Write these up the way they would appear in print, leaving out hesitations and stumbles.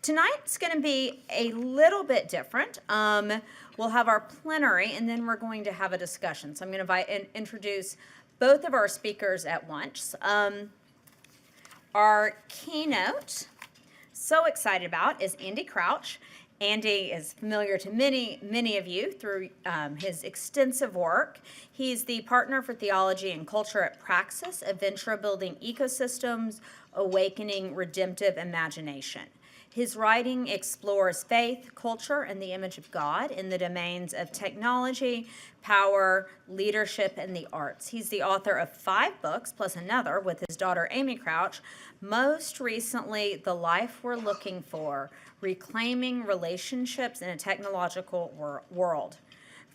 Tonight's going to be a little bit different. We'll have our plenary, and then we're going to have a discussion. So I'm going to introduce both of our speakers at once. Our keynote, so excited about, is Andy Crouch. Andy is familiar to many of you through his extensive work. He's the partner for theology and culture at Praxis, a venture building ecosystems, awakening redemptive imagination. His writing explores faith, culture, and the image of God in the domains of technology, power, leadership, and the arts. He's the author of 5 books, plus another with his daughter Amy Crouch. Most recently, The Life We're Looking For, Reclaiming Relationships in a Technological World.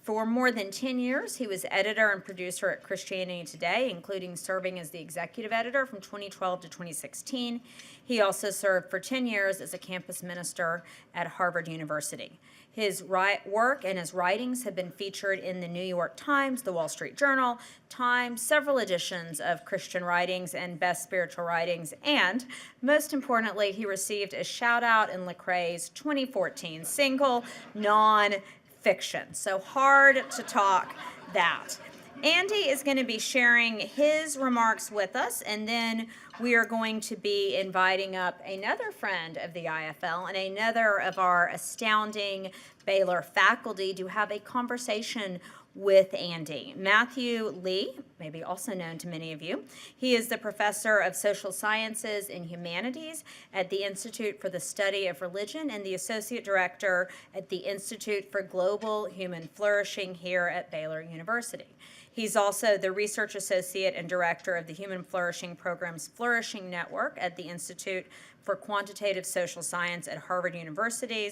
For more than 10 years, he was editor and producer at Christianity Today, including serving as the executive editor from 2012 to 2016. He also served for 10 years as a campus minister at Harvard University. His work and his writings have been featured in the New York Times, the Wall Street Journal, Time, several editions of Christian Writings and Best Spiritual Writings, and most importantly, he received a shout-out in Lecrae's 2014 single, Non-Fiction. So hard to talk that. Andy is going to be sharing his remarks with us, and then we are going to be inviting up another friend of the IFL and another of our astounding Baylor faculty to have a conversation with Andy. Matthew Lee, maybe also known to many of you. He is the professor of social sciences and humanities at the Institute for the Study of Religion and the associate director at the Institute for Global Human Flourishing here at Baylor University. He's also the research associate and director of the Human Flourishing Program's Flourishing Network at the Institute for Quantitative Social Science at Harvard University.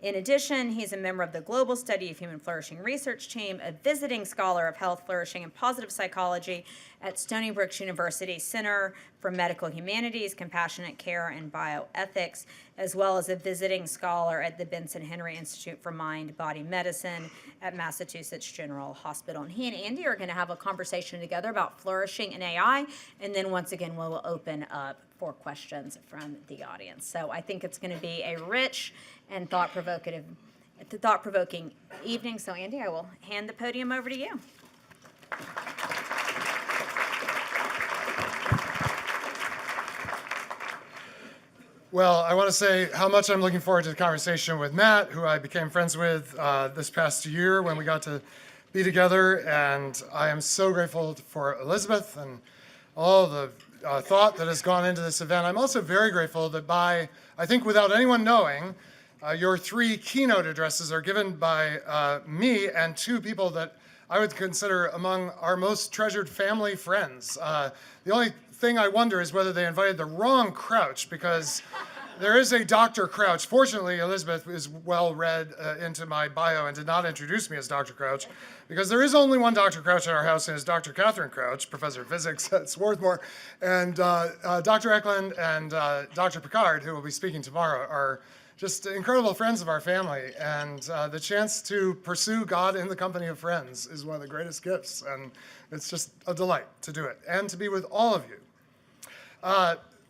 In addition, he's a member of the Global Study of Human Flourishing Research Team, a visiting scholar of health, flourishing, and positive psychology at Stony Brook University Center for Medical Humanities, Compassionate Care, and Bioethics, as well as a visiting scholar at the Benson Henry Institute for Mind-Body Medicine at Massachusetts General Hospital. And he and Andy are going to have a conversation together about flourishing in AI, and then once again, we'll open up for questions from the audience. So I think it's going to be a rich and thought-provoking evening. So Andy, I will hand the podium over to you. Well, I want to say how much I'm looking forward to the conversation with Matt, who I became friends with this past year when we got to be together. And I am so grateful for Elizabeth and all the thought that has gone into this event. I'm also very grateful that I think without anyone knowing, your 3 keynote addresses are given by me and 2 people that I would consider among our most treasured family friends. The only thing I wonder is whether they invited the wrong Crouch, because there is a Dr. Crouch. Fortunately, Elizabeth is well read into my bio and did not introduce me as Dr. Crouch, because there is only one Dr. Crouch in our house, and it's Dr. Catherine Crouch, professor of physics at Swarthmore. And Dr. Eklund and Dr. Picard, who will be speaking tomorrow, are just incredible friends of our family. And the chance to pursue God in the company of friends is one of the greatest gifts. And it's just a delight to do it and to be with all of you.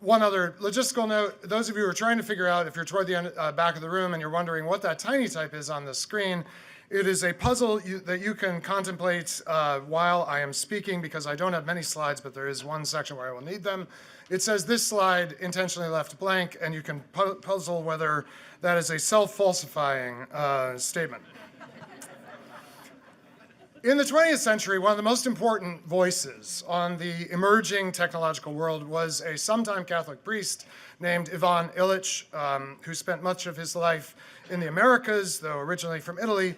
One other logistical note, those of you who are trying to figure out, if you're toward the end, back of the room and you're wondering what that tiny type is on the screen, it is a puzzle that you can contemplate while I am speaking, because I don't have many slides, but there is one section where I will need them. It says this slide intentionally left blank, and you can puzzle whether that is a self-falsifying statement. In the 20th century, one of the most important voices on the emerging technological world was a sometime Catholic priest named Ivan Illich, who spent much of his life in the Americas, though originally from Italy,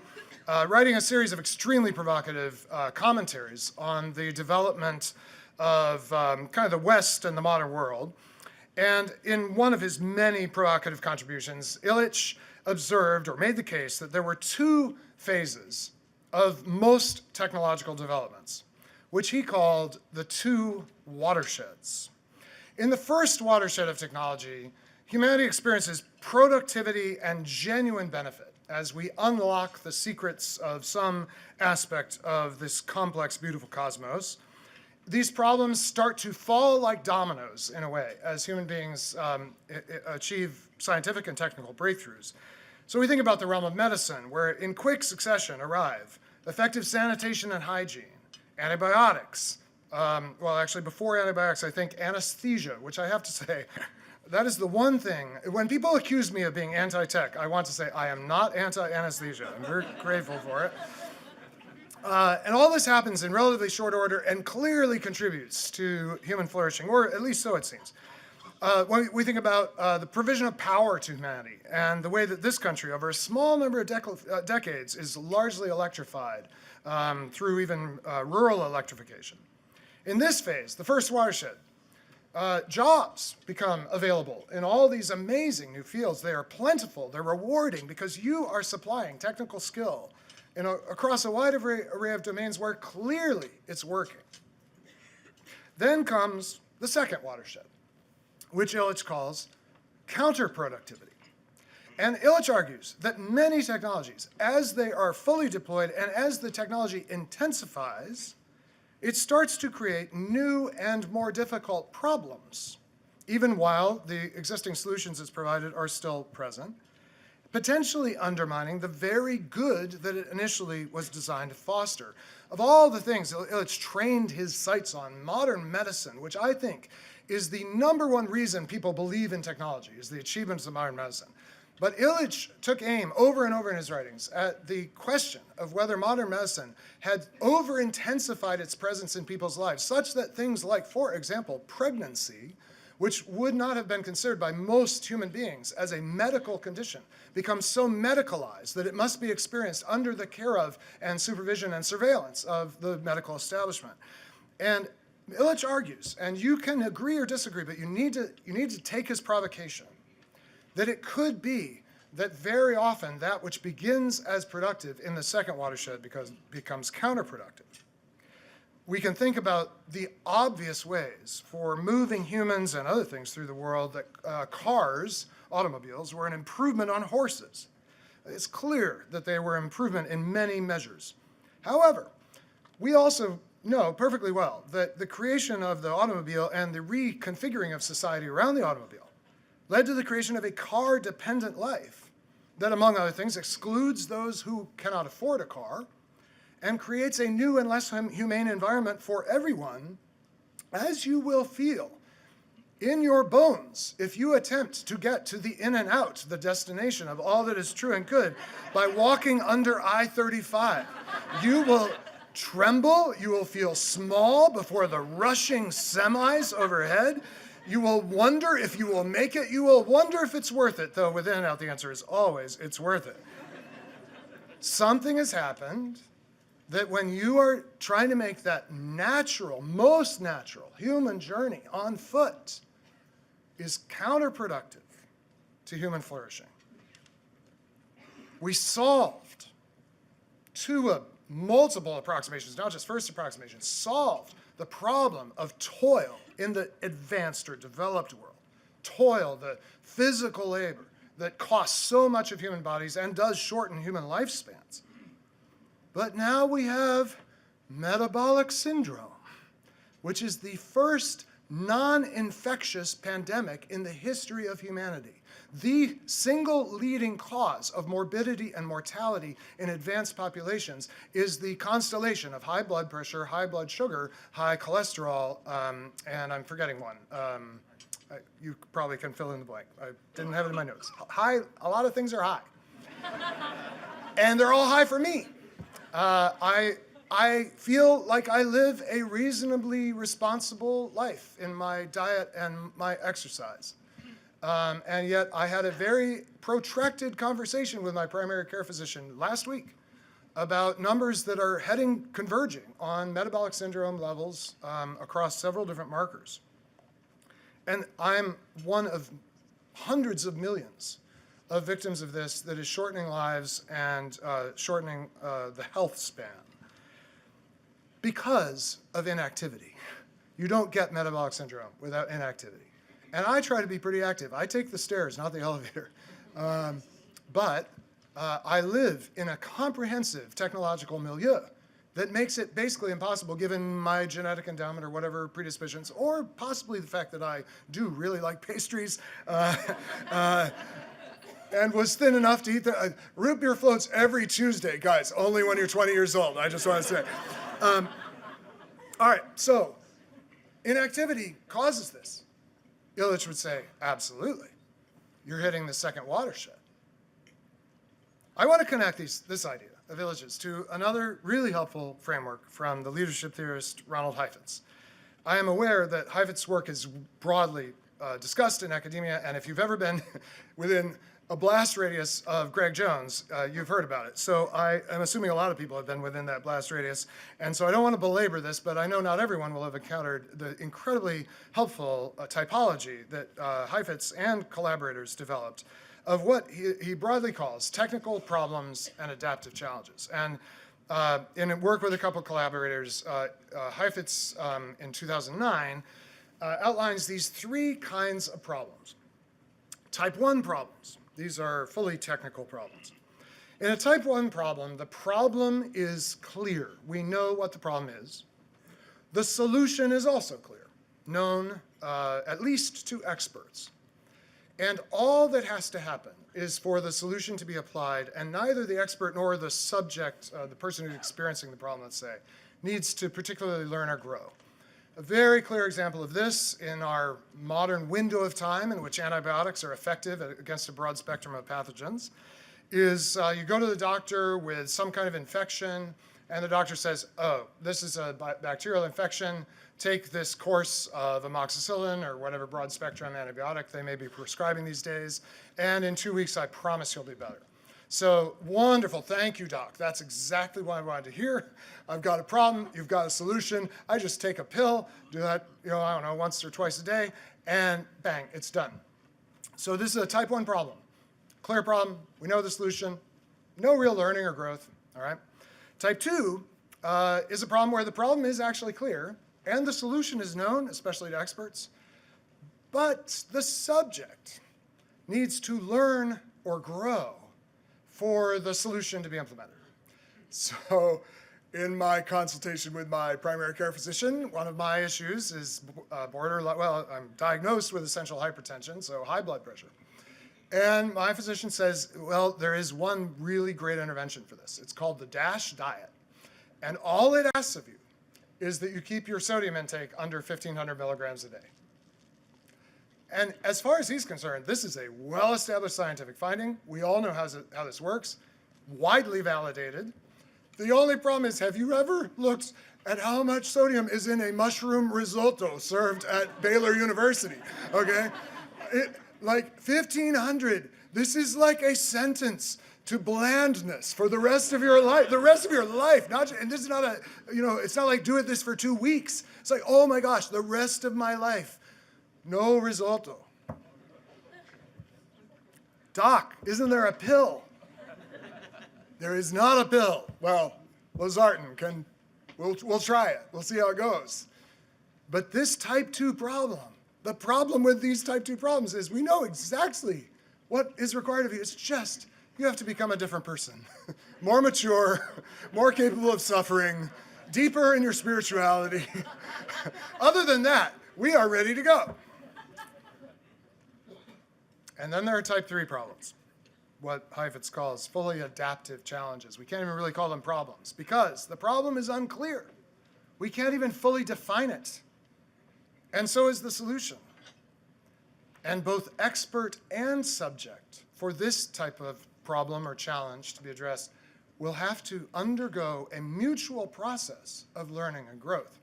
writing a series of extremely provocative commentaries on the development of kind of the West and the modern world. And in one of his many provocative contributions, Illich observed or made the case that there were 2 phases of most technological developments, which he called the 2 watersheds. In the first watershed of technology, humanity experiences productivity and genuine benefit as we unlock the secrets of some aspect of this complex, beautiful cosmos. these problems start to fall like dominoes in a way as human beings achieve scientific and technical breakthroughs. So we think about the realm of medicine, where in quick succession arrive effective sanitation and hygiene, antibiotics. Well, actually, before antibiotics, I think anesthesia, which I have to say, that is the one thing. When people accuse me of being anti-tech, I want to say I am not anti-anesthesia. I'm very grateful for it. And all this happens in relatively short order and clearly contributes to human flourishing, or at least so it seems. When we think about the provision of power to humanity and the way that this country, over a small number of decades, is largely electrified through even rural electrification. In this phase, the first watershed, jobs become available in all these amazing new fields. They are plentiful, they're rewarding, because you are supplying technical skill across a wide array of domains where clearly it's working. Then comes the second watershed, which Illich calls counterproductivity. And Illich argues that many technologies, as they are fully deployed and as the technology intensifies, it starts to create new and more difficult problems, even while the existing solutions it's provided are still present, potentially undermining the very good that it initially was designed to foster. Of all the things Illich trained his sights on, modern medicine, which I think is the number one reason people believe in technology, is the achievements of modern medicine. But Illich took aim over and over in his writings at the question of whether modern medicine had over-intensified its presence in people's lives, such that things like, for example, pregnancy, which would not have been considered by most human beings as a medical condition, becomes so medicalized that it must be experienced under the care of and supervision and surveillance of the medical establishment. And Illich argues, and you can agree or disagree, but you need to take his provocation, that it could be that very often that which begins as productive in the second watershed becomes counterproductive. We can think about the obvious ways for moving humans and other things through the world that cars, automobiles, were an improvement on horses. It's clear that they were an improvement in many measures. However, we also know perfectly well that the creation of the automobile and the reconfiguring of society around the automobile led to the creation of a car-dependent life that, among other things, excludes those who cannot afford a car and creates a new and less humane environment for everyone, as you will feel in your bones if you attempt to get to the in and out, the destination of all that is true and good, by walking under I-35. You will tremble, you will feel small before the rushing semis overhead. You will wonder if you will make it. You will wonder if it's worth it, though within and out the answer is always, it's worth it. Something has happened that when you are trying to make that natural, most natural human journey on foot is counterproductive to human flourishing. We solved multiple approximations, not just first approximations, solved the problem of toil in the advanced or developed world. Toil, the physical labor that costs so much of human bodies and does shorten human lifespans. But now we have metabolic syndrome, which is the first non-infectious pandemic in the history of humanity. The single leading cause of morbidity and mortality in advanced populations is the constellation of high blood pressure, high blood sugar, high cholesterol, and I'm forgetting one. You probably can fill in the blank. I didn't have it in my notes. A lot of things are high. And they're all high for me. I feel like I live a reasonably responsible life in my diet and my exercise. And yet I had a very protracted conversation with my primary care physician last week about numbers that are converging on metabolic syndrome levels across several different markers. And I'm one of hundreds of millions of victims of this that is shortening lives and shortening the health span because of inactivity. You don't get metabolic syndrome without inactivity. And I try to be pretty active. I take the stairs, not the elevator. But I live in a comprehensive technological milieu that makes it basically impossible, given my genetic endowment or whatever predispositions, or possibly the fact that I do really like pastries, and was thin enough to eat the root beer floats every Tuesday, guys, only when you're 20 years old, I just want to say. All right, so inactivity causes this. Illich would say, absolutely. You're hitting the second watershed. I want to connect this idea of Illich's to another really helpful framework from the leadership theorist Ronald Heifetz. I am aware that Heifetz's work is broadly discussed in academia, and if you've ever been within a blast radius of Greg Jones, you've heard about it. So I am assuming a lot of people have been within that blast radius, and so I don't want to belabor this, but I know not everyone will have encountered the incredibly helpful typology that Heifetz and collaborators developed of what he broadly calls technical problems and adaptive challenges. And in work with a couple of collaborators, Heifetz in 2009 outlines these three kinds of problems. Type 1 problems. These are fully technical problems. In a type 1 problem, the problem is clear. We know what the problem is. The solution is also clear, known at least to experts. And all that has to happen is for the solution to be applied, and neither the expert nor the subject, the person who's experiencing the problem, let's say, needs to particularly learn or grow. A very clear example of this in our modern window of time in which antibiotics are effective against a broad spectrum of pathogens is you go to the doctor with some kind of infection, and the doctor says, oh, this is a bacterial infection. Take this course of amoxicillin or whatever broad spectrum antibiotic they may be prescribing these days, and in 2 weeks, I promise you'll be better. So wonderful, thank you, doc. That's exactly what I wanted to hear. I've got a problem, you've got a solution. I just take a pill, do that, I don't know, once or twice a day, and bang, it's done. So this is a type 1 problem. Clear problem, we know the solution, no real learning or growth, all right? Type 2 is a problem where the problem is actually clear, and the solution is known, especially to experts, but the subject needs to learn or grow for the solution to be implemented. So in my consultation with my primary care physician, one of my issues is I'm diagnosed with essential hypertension, so high blood pressure. And my physician says, well, there is one really great intervention for this. It's called the DASH diet. And all it asks of you is that you keep your sodium intake under 1,500 milligrams a day. And as far as he's concerned, this is a well-established scientific finding. We all know how this works, widely validated. The only problem is, have you ever looked at how much sodium is in a mushroom risotto served at Baylor University, okay? Like 1,500, this is like a sentence to blandness for the rest of your life. The rest of your life, and this is not it's not like do this for 2 weeks. It's like, oh my gosh, the rest of my life. No risotto. Doc, isn't there a pill? There is not a pill. Well, losartan we'll try it. We'll see how it goes. But this type 2 problem, the problem with these type 2 problems is we know exactly what is required of you. It's just, you have to become a different person. More mature, more capable of suffering, deeper in your spirituality. Other than that, we are ready to go. And then there are type 3 problems, what Heifetz calls fully adaptive challenges. We can't even really call them problems because the problem is unclear. We can't even fully define it. And so is the solution. And both expert and subject for this type of problem or challenge to be addressed will have to undergo a mutual process of learning and growth.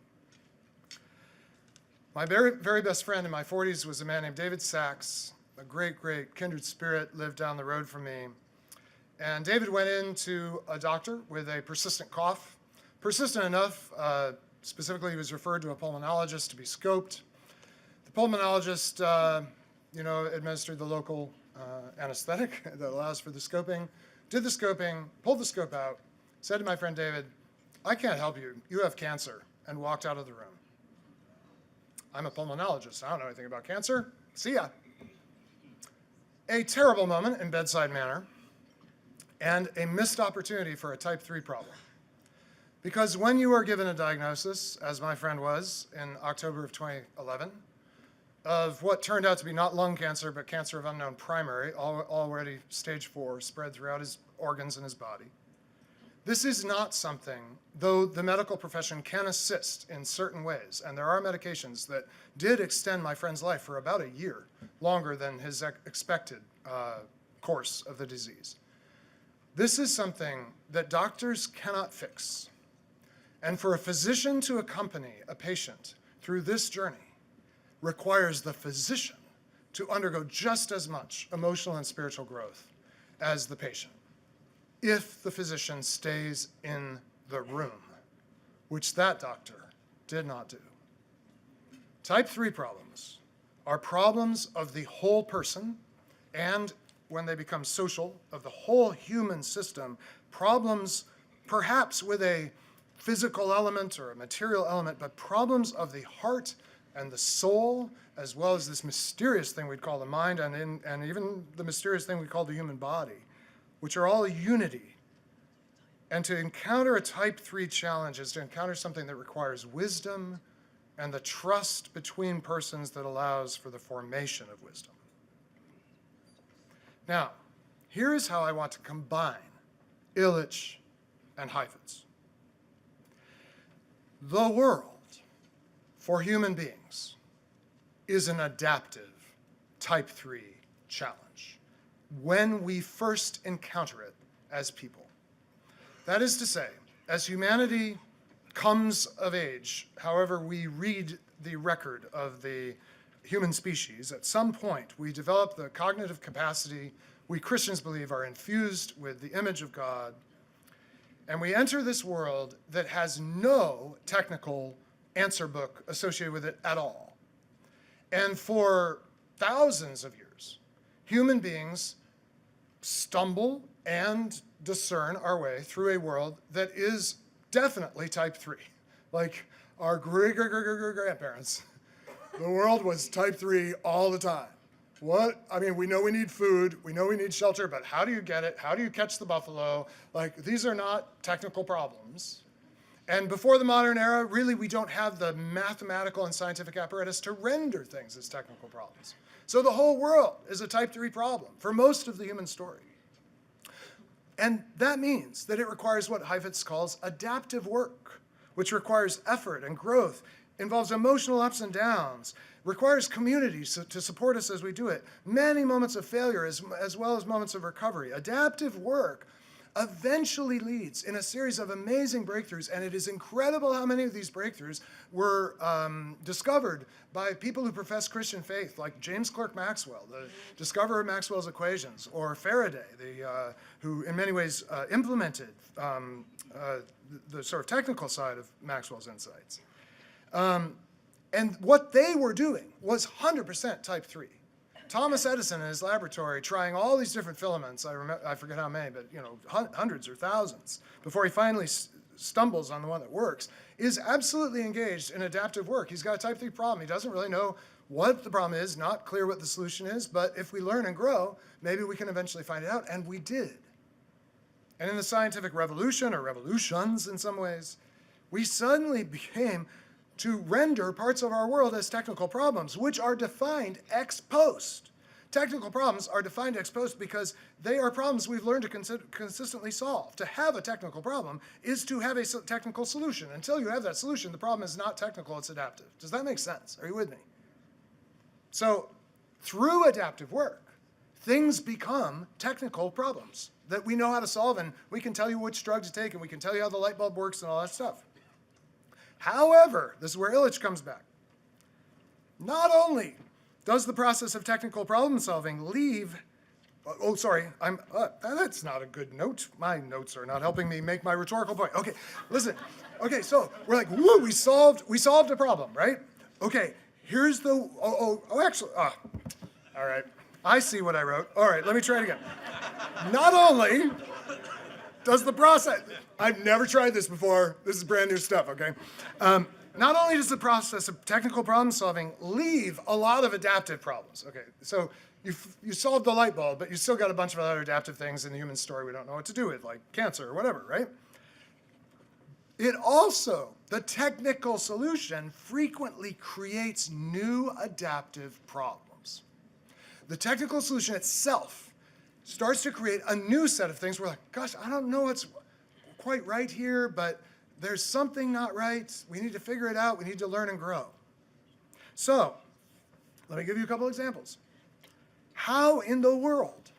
My very, very best friend in my 40s was a man named David Sachs, a great, great kindred spirit, lived down the road from me. And David went in to a doctor with a persistent cough, persistent enough, specifically he was referred to a pulmonologist to be scoped. The pulmonologist, administered the local anesthetic that allows for the scoping, did the scoping, pulled the scope out, said to my friend David, I can't help you, you have cancer, and walked out of the room. I'm a pulmonologist, I don't know anything about cancer, see ya. A terrible moment in bedside manner, and a missed opportunity for a type 3 problem. Because when you are given a diagnosis, as my friend was in October of 2011, of what turned out to be not lung cancer, but cancer of unknown primary, already stage 4, spread throughout his organs in his body. This is not something, though the medical profession can assist in certain ways, and there are medications that did extend my friend's life for about a year, longer than his expected course of the disease. This is something that doctors cannot fix. And for a physician to accompany a patient through this journey requires the physician to undergo just as much emotional and spiritual growth as the patient, if the physician stays in the room, which that doctor did not do. Type 3 problems are problems of the whole person, and when they become social, of the whole human system, problems perhaps with a physical element or a material element, but problems of the heart and the soul, as well as this mysterious thing we'd call the mind, and even the mysterious thing we call the human body, which are all unity. And to encounter a type 3 challenge is to encounter something that requires wisdom and the trust between persons that allows for the formation of wisdom. Now, here is how I want to combine Illich and Heifetz. The world, for human beings, is an adaptive type 3 challenge when we first encounter it as people. That is to say, as humanity comes of age, however we read the record of the human species, at some point we develop the cognitive capacity we Christians believe are infused with the image of God, and we enter this world that has no technical answer book associated with it at all. And for thousands of years, human beings stumble and discern our way through a world that is definitely type 3. Like our great-great-great-great-grandparents, the world was type 3 all the time. We know we need food, we know we need shelter, but how do you get it? How do you catch the buffalo? Like, these are not technical problems. And before the modern era, really, we don't have the mathematical and scientific apparatus to render things as technical problems. So the whole world is a type 3 problem for most of the human story. And that means that it requires what Heifetz calls adaptive work, which requires effort and growth, involves emotional ups and downs, requires communities to support us as we do it, many moments of failure as well as moments of recovery. Adaptive work eventually leads in a series of amazing breakthroughs, and it is incredible how many of these breakthroughs were discovered by people who profess Christian faith, like James Clerk Maxwell, the discoverer of Maxwell's equations, or Faraday, who in many ways implemented the sort of technical side of Maxwell's insights. And what they were doing was 100% type 3. Thomas Edison in his laboratory trying all these different filaments, I forget how many, but hundreds or thousands, before he finally stumbles on the one that works, is absolutely engaged in adaptive work. He's got a type 3 problem. He doesn't really know what the problem is, not clear what the solution is, but if we learn and grow, maybe we can eventually find it out, and we did. And in the scientific revolution, or revolutions in some ways, we suddenly became to render parts of our world as technical problems, which are defined ex post. Technical problems are defined ex post because they are problems we've learned to consistently solve. To have a technical problem is to have a technical solution. Until you have that solution, the problem is not technical, it's adaptive. Does that make sense? Are you with me? So through adaptive work, things become technical problems that we know how to solve, and we can tell you which drug to take, and we can tell you how the light bulb works and all that stuff. However, this is where Illich comes back. Not only does the process of technical problem solving leave, that's not a good note. My notes are not helping me make my rhetorical point. Okay, listen. Okay, so we're like, woo, we solved a problem, right? Okay, here's the, all right. I see what I wrote. All right, let me try it again. Not only does the process, I've never tried this before. This is brand new stuff, okay? Not only does the process of technical problem solving leave a lot of adaptive problems, okay? So you solved the light bulb, but you still got a bunch of other adaptive things in the human story we don't know what to do with, like cancer or whatever, right? the technical solution frequently creates new adaptive problems. The technical solution itself starts to create a new set of things. We're like, gosh, I don't know what's quite right here, but there's something not right. We need to figure it out. We need to learn and grow. So, let me give you a couple examples. How in the world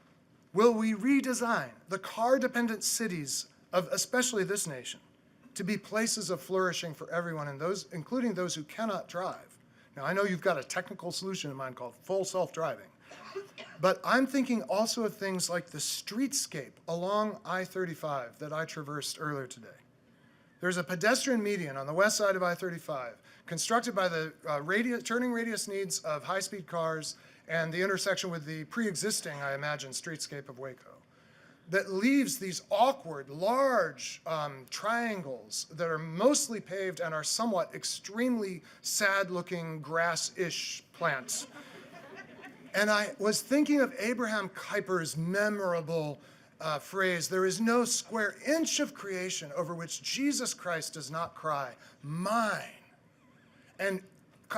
will we redesign the car-dependent cities of especially this nation to be places of flourishing for everyone, and those, including those who cannot drive? Now, I know you've got a technical solution in mind called full self-driving, but I'm thinking also of things like the streetscape along I-35 that I traversed earlier today. There's a pedestrian median on the west side of I-35 constructed by the turning radius needs of high-speed cars and the intersection with the pre-existing, I imagine, streetscape of Waco, that leaves these awkward, large triangles that are mostly paved and are somewhat extremely sad-looking grass-ish plants. And I was thinking of Abraham Kuyper's memorable phrase, "There is no square inch of creation over which Jesus Christ does not cry, mine." And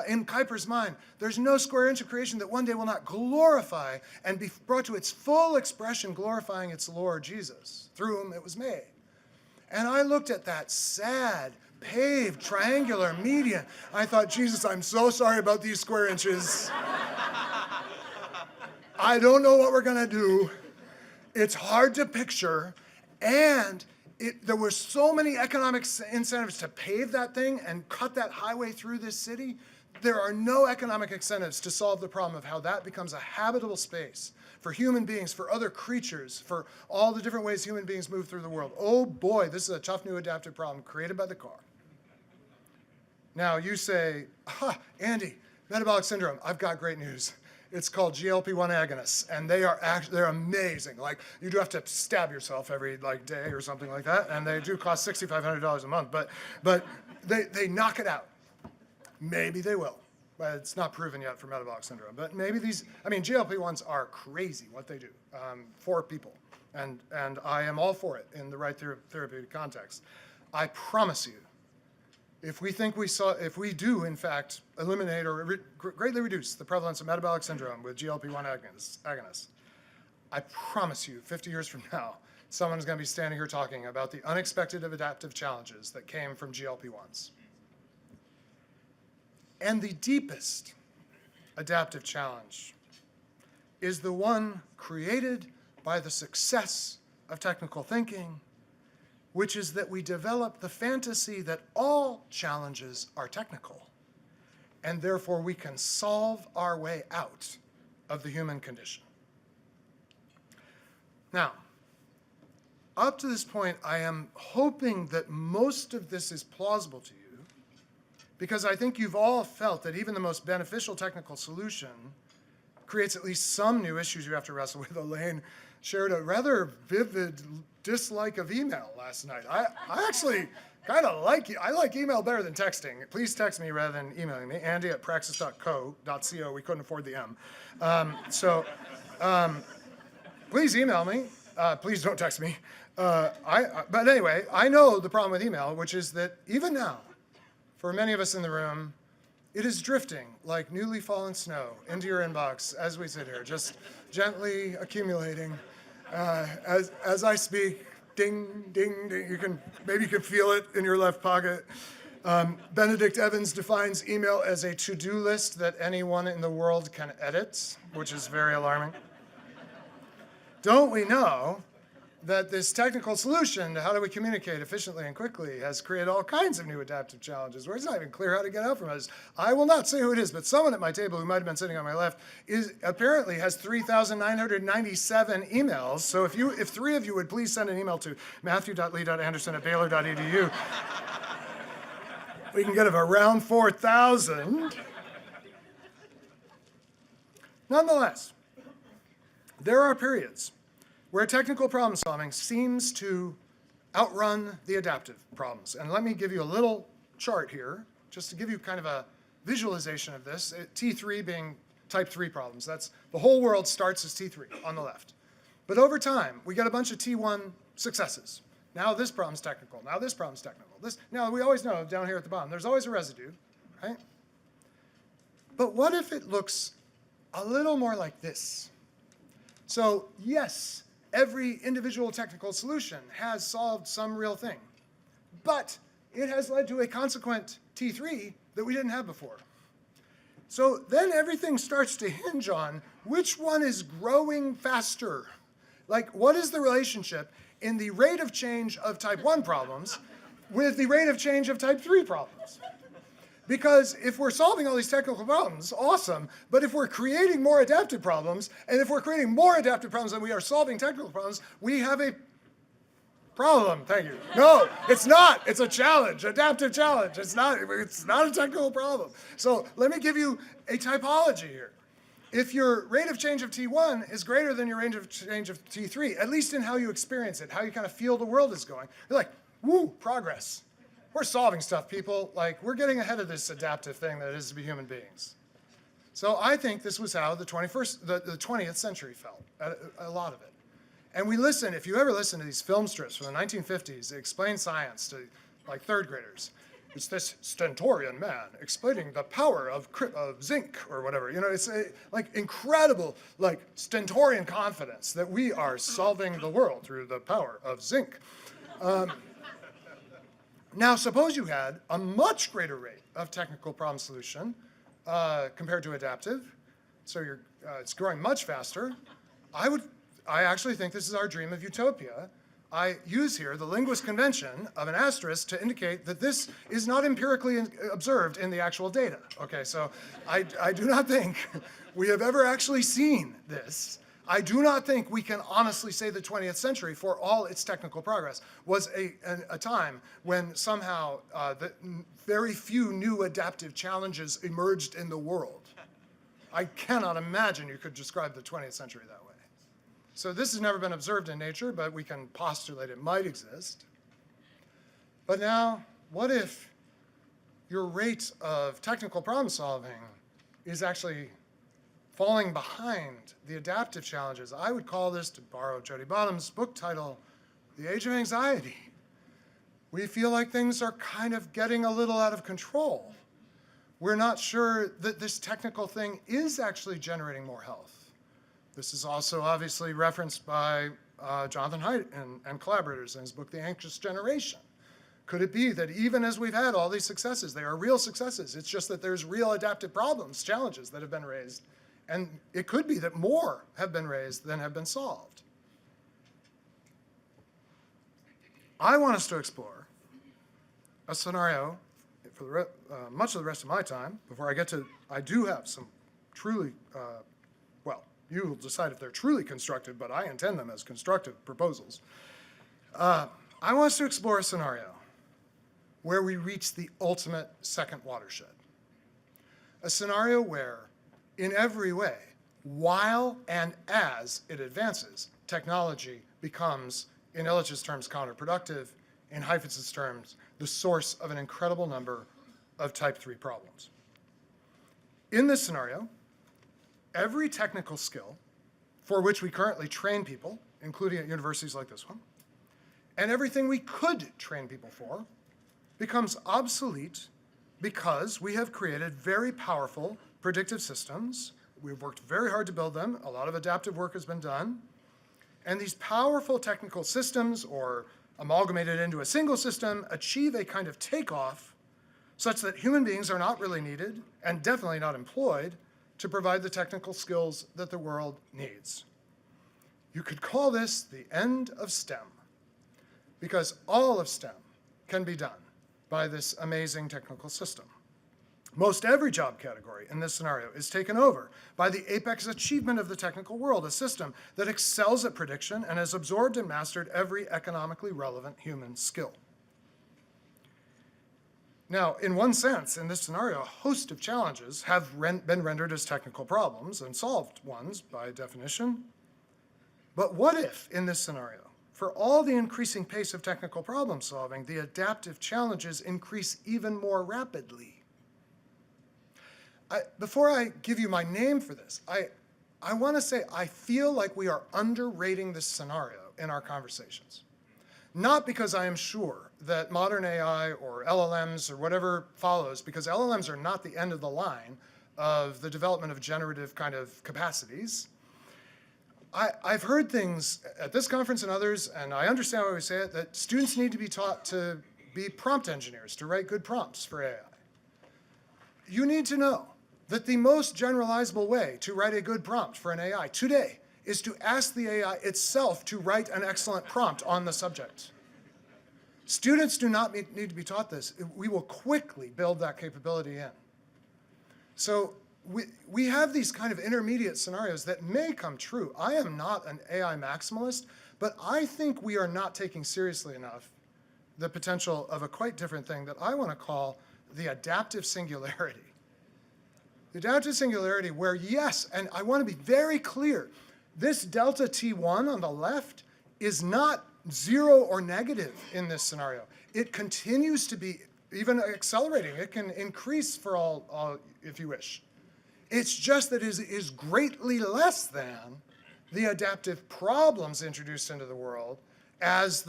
in Kuyper's mind, there's no square inch of creation that one day will not glorify and be brought to its full expression, glorifying its Lord Jesus, through whom it was made. And I looked at that sad, paved, triangular median. I thought, Jesus, I'm so sorry about these square inches. I don't know what we're going to do. It's hard to picture. And there were so many economic incentives to pave that thing and cut that highway through this city. There are no economic incentives to solve the problem of how that becomes a habitable space for human beings, for other creatures, for all the different ways human beings move through the world. Oh boy, this is a tough new adaptive problem created by the car. Now you say, Andy, metabolic syndrome, I've got great news. It's called GLP-1 agonists, and they're amazing. Like, you do have to stab yourself every day or something like that, and they do cost $6,500 a month, but they knock it out. Maybe they will, but it's not proven yet for metabolic syndrome. But maybe GLP-1s are crazy what they do for people, and I am all for it in the right therapeutic context. I promise you, if we do, in fact, eliminate or greatly reduce the prevalence of metabolic syndrome with GLP-1 agonists, I promise you, 50 years from now, someone's going to be standing here talking about the unexpected adaptive challenges that came from GLP-1s. And the deepest adaptive challenge is the one created by the success of technical thinking, which is that we develop the fantasy that all challenges are technical, and therefore we can solve our way out of the human condition. Now, up to this point, I am hoping that most of this is plausible to you, because I think you've all felt that even the most beneficial technical solution creates at least some new issues you have to wrestle with. Elaine shared a rather vivid dislike of email last night. I actually kind of I like email better than texting. Please text me rather than emailing me. Andy at praxis.co. We couldn't afford the M. Please email me. Please don't text me. But anyway, I know the problem with email, which is that even now, for many of us in the room, it is drifting like newly fallen snow into your inbox as we sit here, just gently accumulating. As I speak, ding, ding, ding. Maybe you can feel it in your left pocket. Benedict Evans defines email as a to-do list that anyone in the world can edit, which is very alarming. Don't we know that this technical solution to how do we communicate efficiently and quickly has created all kinds of new adaptive challenges where it's not even clear how to get out from us. I will not say who it is, but someone at my table who might have been sitting on my left apparently has 3,997 emails. So if three of you would please send an email to matthew.lee.anderson@baylor.edu, we can get of around 4,000. Nonetheless, there are periods where technical problem solving seems to outrun the adaptive problems. And let me give you a little chart here, just to give you kind of a visualization of this. T3 being type 3 problems. That's the whole world starts as T3 on the left. But over time, we get a bunch of T1 successes. Now this problem's technical. Now this problem's technical. Now we always know down here at the bottom, there's always a residue, right? But what if it looks a little more like this? So yes, every individual technical solution has solved some real thing, but it has led to a consequent T3 that we didn't have before. So then everything starts to hinge on which one is growing faster. Like, what is the relationship in the rate of change of type 1 problems with the rate of change of type 3 problems? Because if we're solving all these technical problems, awesome, but if we're creating more adaptive problems, and if we're creating more adaptive problems than we are solving technical problems, we have a problem. Thank you. No, it's not. It's a challenge, adaptive challenge. It's not a technical problem. So let me give you a typology here. If your rate of change of T1 is greater than your rate of change of T3, at least in how you experience it, how you kind of feel the world is going, you're like, woo, progress. We're solving stuff, people. Like, we're getting ahead of this adaptive thing that is to be human beings. So I think this was how the 20th century felt, a lot of it. And we listen, if you ever listen to these film strips from the 1950s, they explain science to like third graders. It's this stentorian man explaining the power of zinc or whatever. You know, it's like incredible, like stentorian confidence that we are solving the world through the power of zinc. Now, suppose you had a much greater rate of technical problem solution compared to adaptive. So it's growing much faster. I actually think this is our dream of utopia. I use here the linguist convention of an asterisk to indicate that this is not empirically observed in the actual data. Okay, so I do not think we have ever actually seen this. I do not think we can honestly say the 20th century, for all its technical progress, was a time when somehow very few new adaptive challenges emerged in the world. I cannot imagine you could describe the 20th century that way. So this has never been observed in nature, but we can postulate it might exist. But now, what if your rate of technical problem solving is actually falling behind the adaptive challenges? I would call this, to borrow Jody Bottom's book title, The Age of Anxiety. We feel like things are kind of getting a little out of control. We're not sure that this technical thing is actually generating more health. This is also obviously referenced by Jonathan Haidt and collaborators in his book, The Anxious Generation. Could it be that even as we've had all these successes, they are real successes, it's just that there's real adaptive problems, challenges that have been raised, and it could be that more have been raised than have been solved. I want us to explore a scenario for much of the rest of my time, before I get to, I do have some truly, you will decide if they're truly constructive, but I intend them as constructive proposals. I want us to explore a scenario where we reach the ultimate second watershed. A scenario where, in every way, while and as it advances, technology becomes, in Illich's terms, counterproductive, in Heifetz's terms, the source of an incredible number of type 3 problems. In this scenario, every technical skill for which we currently train people, including at universities like this one, and everything we could train people for, becomes obsolete because we have created very powerful predictive systems. We've worked very hard to build them. A lot of adaptive work has been done. And these powerful technical systems, or amalgamated into a single system, achieve a kind of takeoff such that human beings are not really needed, and definitely not employed, to provide the technical skills that the world needs. You could call this the end of STEM, because all of STEM can be done by this amazing technical system. Most every job category in this scenario is taken over by the apex achievement of the technical world, a system that excels at prediction and has absorbed and mastered every economically relevant human skill. Now, in one sense, in this scenario, a host of challenges have been rendered as technical problems, and solved ones by definition. But what if, in this scenario, for all the increasing pace of technical problem solving, the adaptive challenges increase even more rapidly? Before I give you my name for this, I want to say I feel like we are underrating this scenario in our conversations. Not because I am sure that modern AI or LLMs or whatever follows, because LLMs are not the end of the line of the development of generative kind of capacities. I've heard things at this conference and others, and I understand why we say it, that students need to be taught to be prompt engineers, to write good prompts for AI. You need to know that the most generalizable way to write a good prompt for an AI today is to ask the AI itself to write an excellent prompt on the subject. Students do not need to be taught this. We will quickly build that capability in. So we have these kind of intermediate scenarios that may come true. I am not an AI maximalist, but I think we are not taking seriously enough the potential of a quite different thing that I want to call the adaptive singularity. The adaptive singularity where, yes, and I want to be very clear, this delta T1 on the left is not 0 or negative in this scenario. It continues to be even accelerating. It can increase for all if you wish. It's just that it is greatly less than the adaptive problems introduced into the world as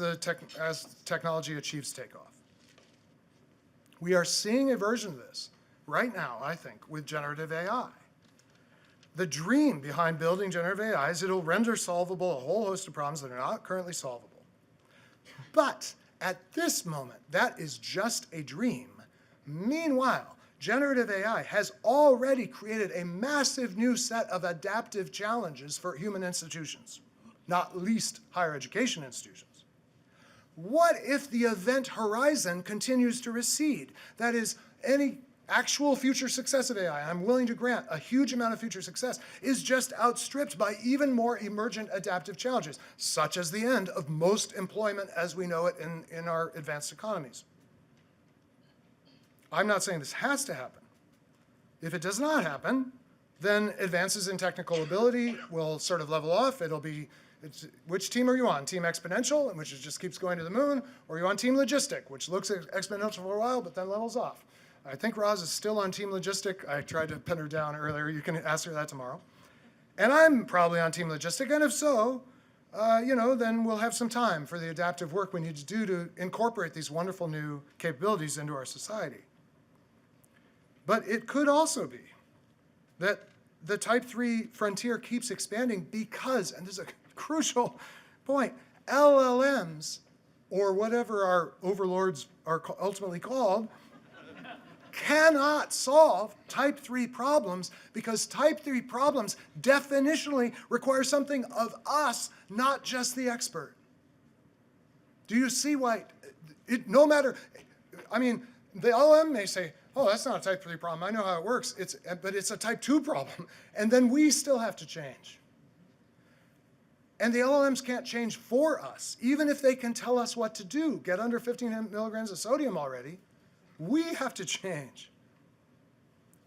technology achieves takeoff. We are seeing a version of this right now, I think, with generative AI. The dream behind building generative AI is it'll render solvable a whole host of problems that are not currently solvable. But at this moment, that is just a dream. Meanwhile, generative AI has already created a massive new set of adaptive challenges for human institutions, not least higher education institutions. What if the event horizon continues to recede? That is, any actual future success of AI, I'm willing to grant a huge amount of future success, is just outstripped by even more emergent adaptive challenges, such as the end of most employment as we know it in our advanced economies. I'm not saying this has to happen. If it does not happen, then advances in technical ability will sort of level off. Which team are you on? Team exponential, which just keeps going to the moon, or are you on team logistic, which looks exponential for a while, but then levels off? I think Roz is still on team logistic. I tried to pin her down earlier. You can ask her that tomorrow. And I'm probably on team logistic, and if so, then we'll have some time for the adaptive work we need to do to incorporate these wonderful new capabilities into our society. But it could also be that the type 3 frontier keeps expanding because, and this is a crucial point, LLMs, or whatever our overlords are ultimately called, cannot solve type 3 problems because type 3 problems definitionally require something of us, not just the expert. Do you see why? No matter, the LLM may say, oh, that's not a type 3 problem. I know how it works. But it's a type 2 problem. And then we still have to change. And the LLMs can't change for us, even if they can tell us what to do. Get under 15 milligrams of sodium already. We have to change.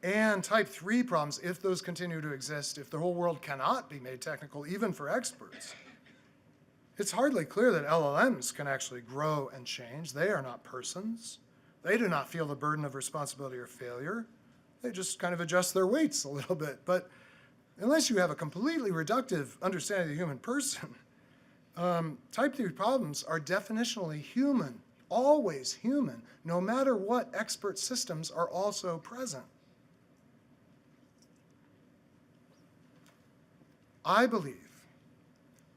And type 3 problems, if those continue to exist, if the whole world cannot be made technical, even for experts, it's hardly clear that LLMs can actually grow and change. They are not persons. They do not feel the burden of responsibility or failure. They just kind of adjust their weights a little bit. But unless you have a completely reductive understanding of the human person, type 3 problems are definitionally human, always human, no matter what expert systems are also present. I believe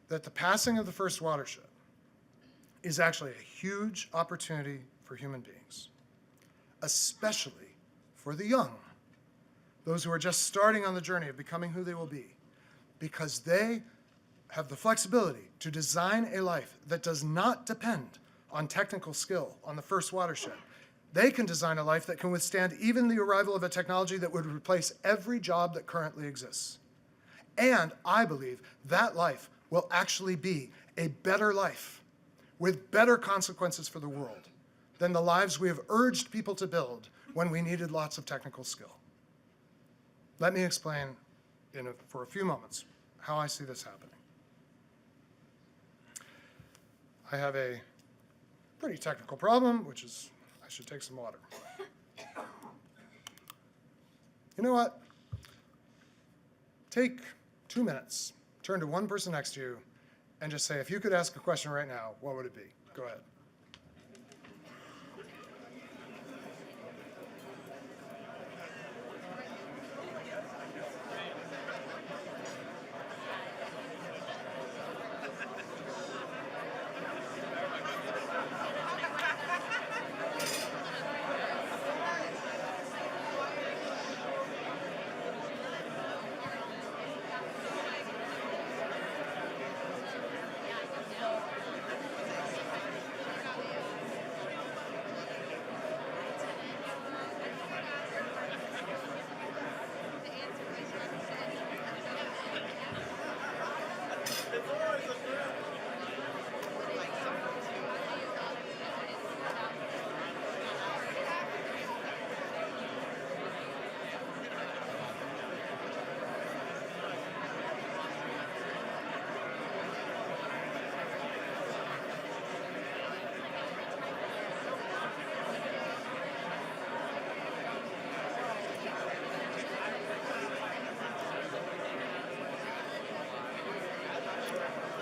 that the passing of the first watershed is actually a huge opportunity for human beings, especially for the young, those who are just starting on the journey of becoming who they will be, because they have the flexibility to design a life that does not depend on technical skill on the first watershed. They can design a life that can withstand even the arrival of a technology that would replace every job that currently exists. And I believe that life will actually be a better life with better consequences for the world than the lives we have urged people to build when we needed lots of technical skill. Let me explain for a few moments how I see this happening. I have a pretty technical problem, which is I should take some water. You know what? Take 2 minutes, turn to one person next to you, and just say, if you could ask a question right now, what would it be? Go ahead.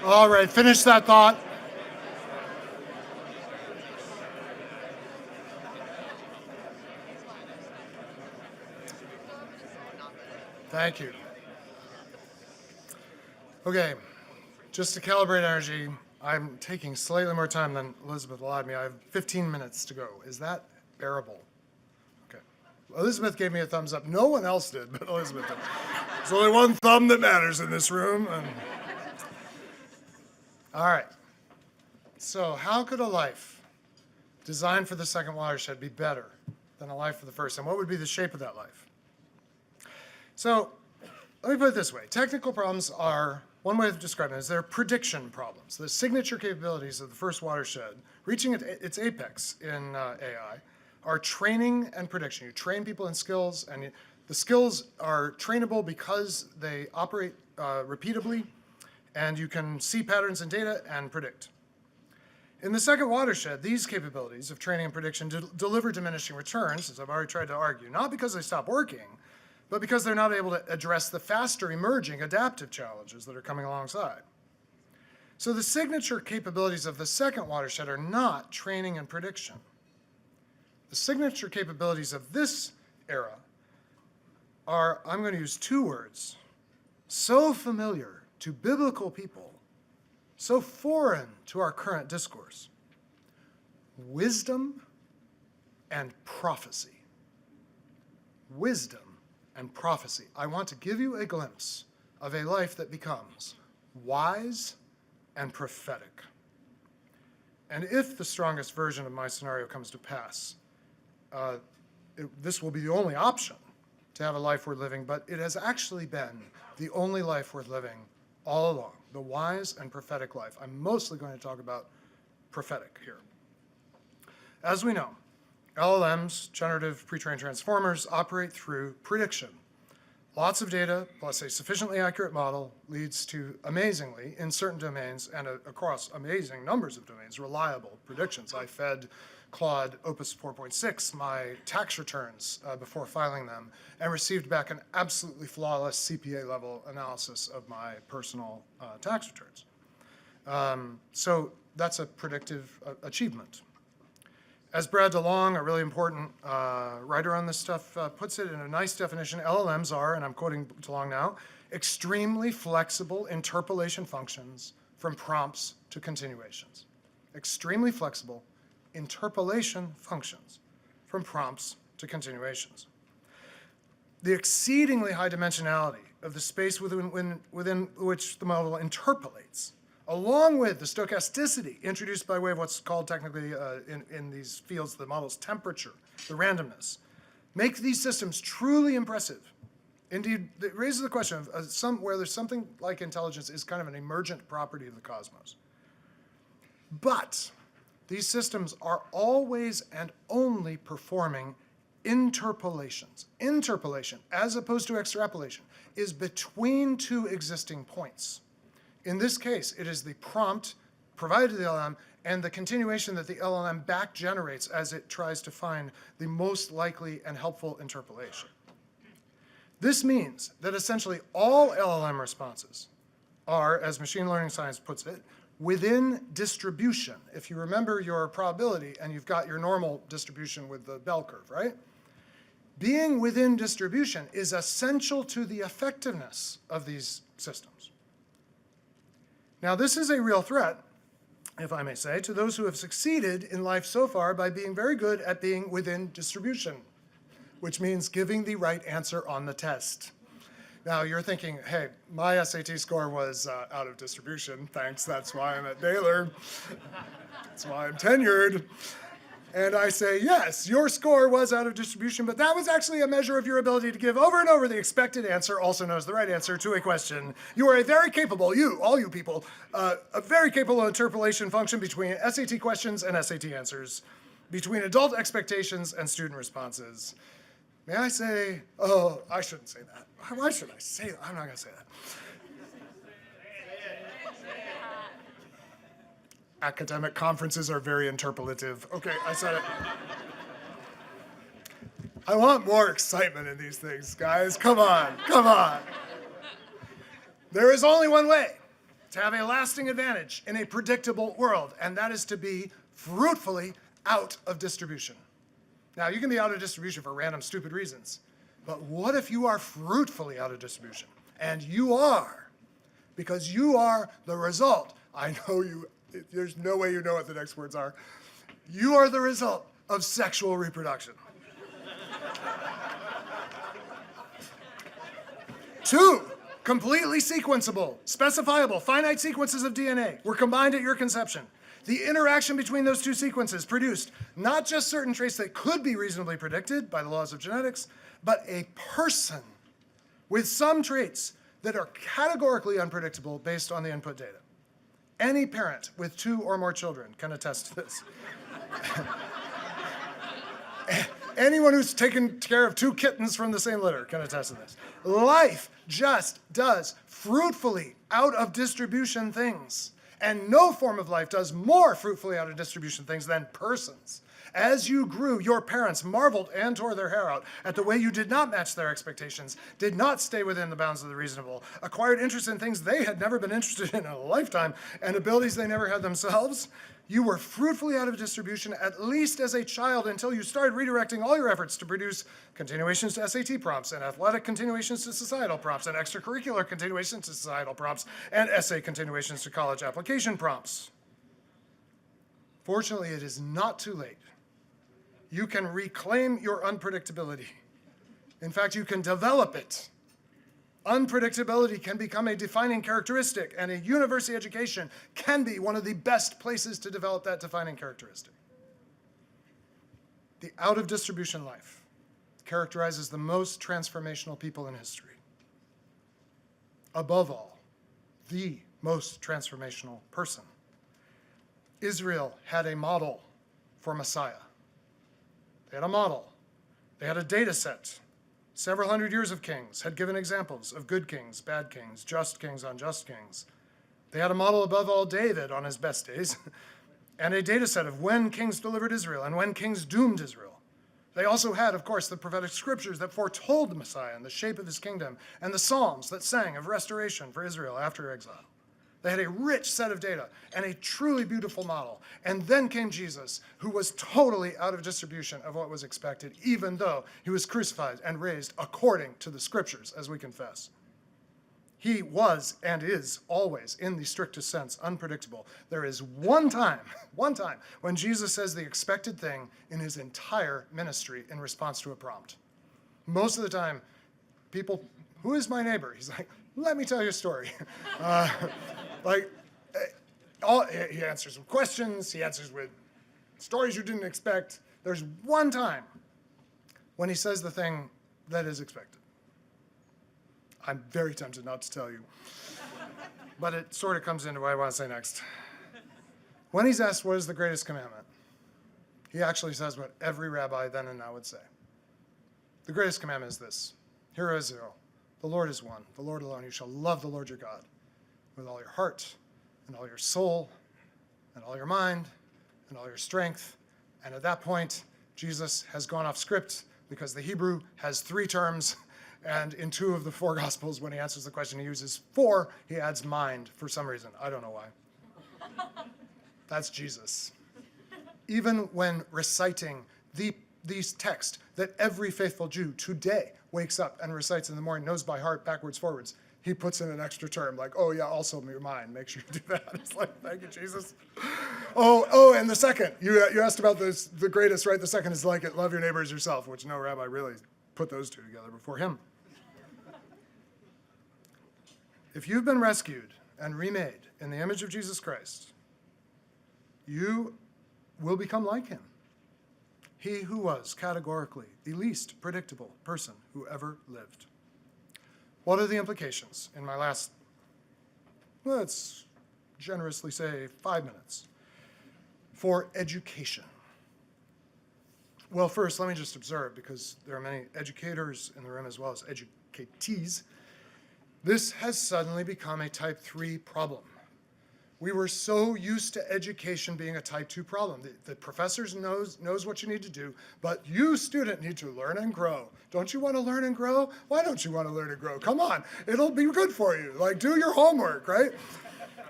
All right, finish that thought. Thank you. Okay, just to calibrate energy, I'm taking slightly more time than Elizabeth allowed me. I have 15 minutes to go. Is that bearable? Okay. Elizabeth gave me a thumbs up. No one else did, but Elizabeth did. There's only one thumb that matters in this room. All right. So how could a life designed for the second watershed be better than a life for the first? And what would be the shape of that life? So let me put it this way. Technical problems are, one way of describing it is they're prediction problems. The signature capabilities of the first watershed, reaching its apex in AI, are training and prediction. You train people in skills, and the skills are trainable because they operate repeatably, and you can see patterns in data and predict. In the second watershed, these capabilities of training and prediction deliver diminishing returns, as I've already tried to argue, not because they stop working, but because they're not able to address the faster emerging adaptive challenges that are coming alongside. So the signature capabilities of the second watershed are not training and prediction. The signature capabilities of this era are, I'm going to use two words, so familiar to biblical people, so foreign to our current discourse: wisdom and prophecy. Wisdom and prophecy. I want to give you a glimpse of a life that becomes wise and prophetic. And if the strongest version of my scenario comes to pass, this will be the only option to have a life worth living, but it has actually been the only life worth living all along, the wise and prophetic life. I'm mostly going to talk about prophetic here. As we know, LLMs, generative pre-trained transformers, operate through prediction. Lots of data plus a sufficiently accurate model leads to amazingly, in certain domains and across amazing numbers of domains, reliable predictions. I fed Claude Opus 4.6 my tax returns before filing them and received back an absolutely flawless CPA level analysis of my personal tax returns. So that's a predictive achievement. As Brad DeLong, a really important writer on this stuff, puts it in a nice definition, LLMs are, and I'm quoting DeLong now, extremely flexible interpolation functions from prompts to continuations. Extremely flexible interpolation functions from prompts to continuations. The exceedingly high dimensionality of the space within which the model interpolates, along with the stochasticity introduced by way of what's called technically in these fields the model's temperature, the randomness, make these systems truly impressive. Indeed, it raises the question of whether something like intelligence is kind of an emergent property of the cosmos. But these systems are always and only performing interpolations. Interpolation, as opposed to extrapolation, is between two existing points. In this case, it is the prompt provided to the LLM and the continuation that the LLM back generates as it tries to find the most likely and helpful interpolation. This means that essentially all LLM responses are, as machine learning science puts it, within distribution. If you remember your probability and you've got your normal distribution with the bell curve, right? Being within distribution is essential to the effectiveness of these systems. Now, this is a real threat, if I may say, to those who have succeeded in life so far by being very good at being within distribution, which means giving the right answer on the test. Now, you're thinking, hey, my SAT score was out of distribution. Thanks, that's why I'm at Baylor. That's why I'm tenured. And I say, yes, your score was out of distribution, but that was actually a measure of your ability to give over and over the expected answer, also known as the right answer, to a question. You are a very capable, all you people, a very capable interpolation function between SAT questions and SAT answers, between adult expectations and student responses. May I say, oh, I shouldn't say that. Why should I say that? I'm not going to say that. Academic conferences are very interpolative. Okay, I said it. I want more excitement in these things, guys. Come on, come on. There is only one way to have a lasting advantage in a predictable world, and that is to be fruitfully out of distribution. Now, you can be out of distribution for random, stupid reasons, but what if you are fruitfully out of distribution? And you are, because you are the result. I know you. There's no way you know what the next words are. You are the result of sexual reproduction. 2 completely sequenceable, specifiable, finite sequences of DNA were combined at your conception. The interaction between those 2 sequences produced not just certain traits that could be reasonably predicted by the laws of genetics, but a person with some traits that are categorically unpredictable based on the input data. Any parent with 2 or more children can attest to this. Anyone who's taken care of 2 kittens from the same litter can attest to this. Life just does fruitfully out of distribution things. And no form of life does more fruitfully out of distribution things than persons. As you grew, your parents marveled and tore their hair out at the way you did not match their expectations, did not stay within the bounds of the reasonable, acquired interest in things they had never been interested in a lifetime, and abilities they never had themselves. You were fruitfully out of distribution, at least as a child, until you started redirecting all your efforts to produce continuations to SAT prompts, and athletic continuations to societal prompts, and extracurricular continuations to societal prompts, and essay continuations to college application prompts. Fortunately, it is not too late. You can reclaim your unpredictability. In fact, you can develop it. Unpredictability can become a defining characteristic, and a university education can be one of the best places to develop that defining characteristic. The out-of-distribution life characterizes the most transformational people in history. Above all, the most transformational person. Israel had a model for Messiah. They had a model. They had a data set. Several hundred years of kings had given examples of good kings, bad kings, just kings, unjust kings. They had a model above all, David on his best days, and a data set of when kings delivered Israel and when kings doomed Israel. They also had, of course, the prophetic scriptures that foretold the Messiah and the shape of his kingdom, and the psalms that sang of restoration for Israel after exile. They had a rich set of data and a truly beautiful model. And then came Jesus, who was totally out of distribution of what was expected, even though he was crucified and raised according to the scriptures, as we confess. He was and is always, in the strictest sense, unpredictable. There is one time, when Jesus says the expected thing in his entire ministry in response to a prompt. Most of the time, people, who is my neighbor? He's like, let me tell you a story. He answers with questions, he answers with stories you didn't expect. There's one time when he says the thing that is expected. I'm very tempted not to tell you, but it sort of comes into what I want to say next. When he's asked what is the greatest commandment, he actually says what every rabbi then and now would say. The greatest commandment is this: Hear, O Israel, the Lord is one, the Lord alone. You shall love the Lord your God with all your heart and all your soul and all your mind and all your strength. And at that point, Jesus has gone off script because the Hebrew has 3 terms, and in 2 of the 4 Gospels, when he answers the question, he uses 4. He adds mind for some reason. I don't know why. That's Jesus. Even when reciting these texts that every faithful Jew today wakes up and recites in the morning, knows by heart, backwards, forwards, he puts in an extra term like, oh yeah, also your mind, make sure you do that. It's like, thank you, Jesus. Oh, and the second, you asked about this, the greatest, right? The second is like it, love your neighbor as yourself, which no rabbi really put those two together before him. If you've been rescued and remade in the image of Jesus Christ, you will become like him. He who was categorically the least predictable person who ever lived. What are the implications in my last, let's generously say 5 minutes, for education? Well, first, let me just observe, because there are many educators in the room as well as educatees, this has suddenly become a type 3 problem. We were so used to education being a type 2 problem. The professors knows what you need to do, but you, student, need to learn and grow. Don't you want to learn and grow? Why don't you want to learn and grow? Come on, it'll be good for you. Like, do your homework, right?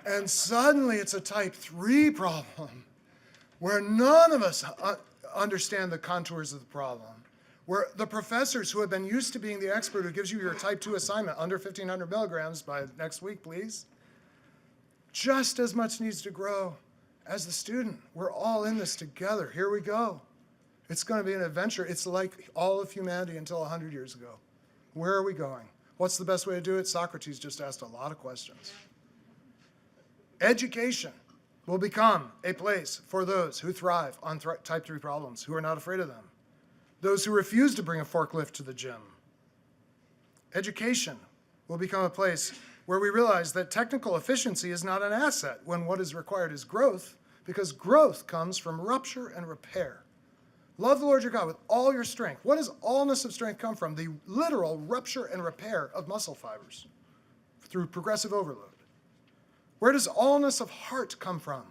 And suddenly it's a type 3 problem where none of us understand the contours of the problem, where the professors who have been used to being the expert who gives you your type 2 assignment under 1,500 milligrams by next week, please, just as much needs to grow as the student. We're all in this together. Here we go. It's going to be an adventure. It's like all of humanity until 100 years ago. Where are we going? What's the best way to do it? Socrates just asked a lot of questions. Education will become a place for those who thrive on type 3 problems, who are not afraid of them. Those who refuse to bring a forklift to the gym. Education will become a place where we realize that technical efficiency is not an asset when what is required is growth, because growth comes from rupture and repair. Love the Lord your God with all your strength. What does allness of strength come from? The literal rupture and repair of muscle fibers through progressive overload. Where does allness of heart come from?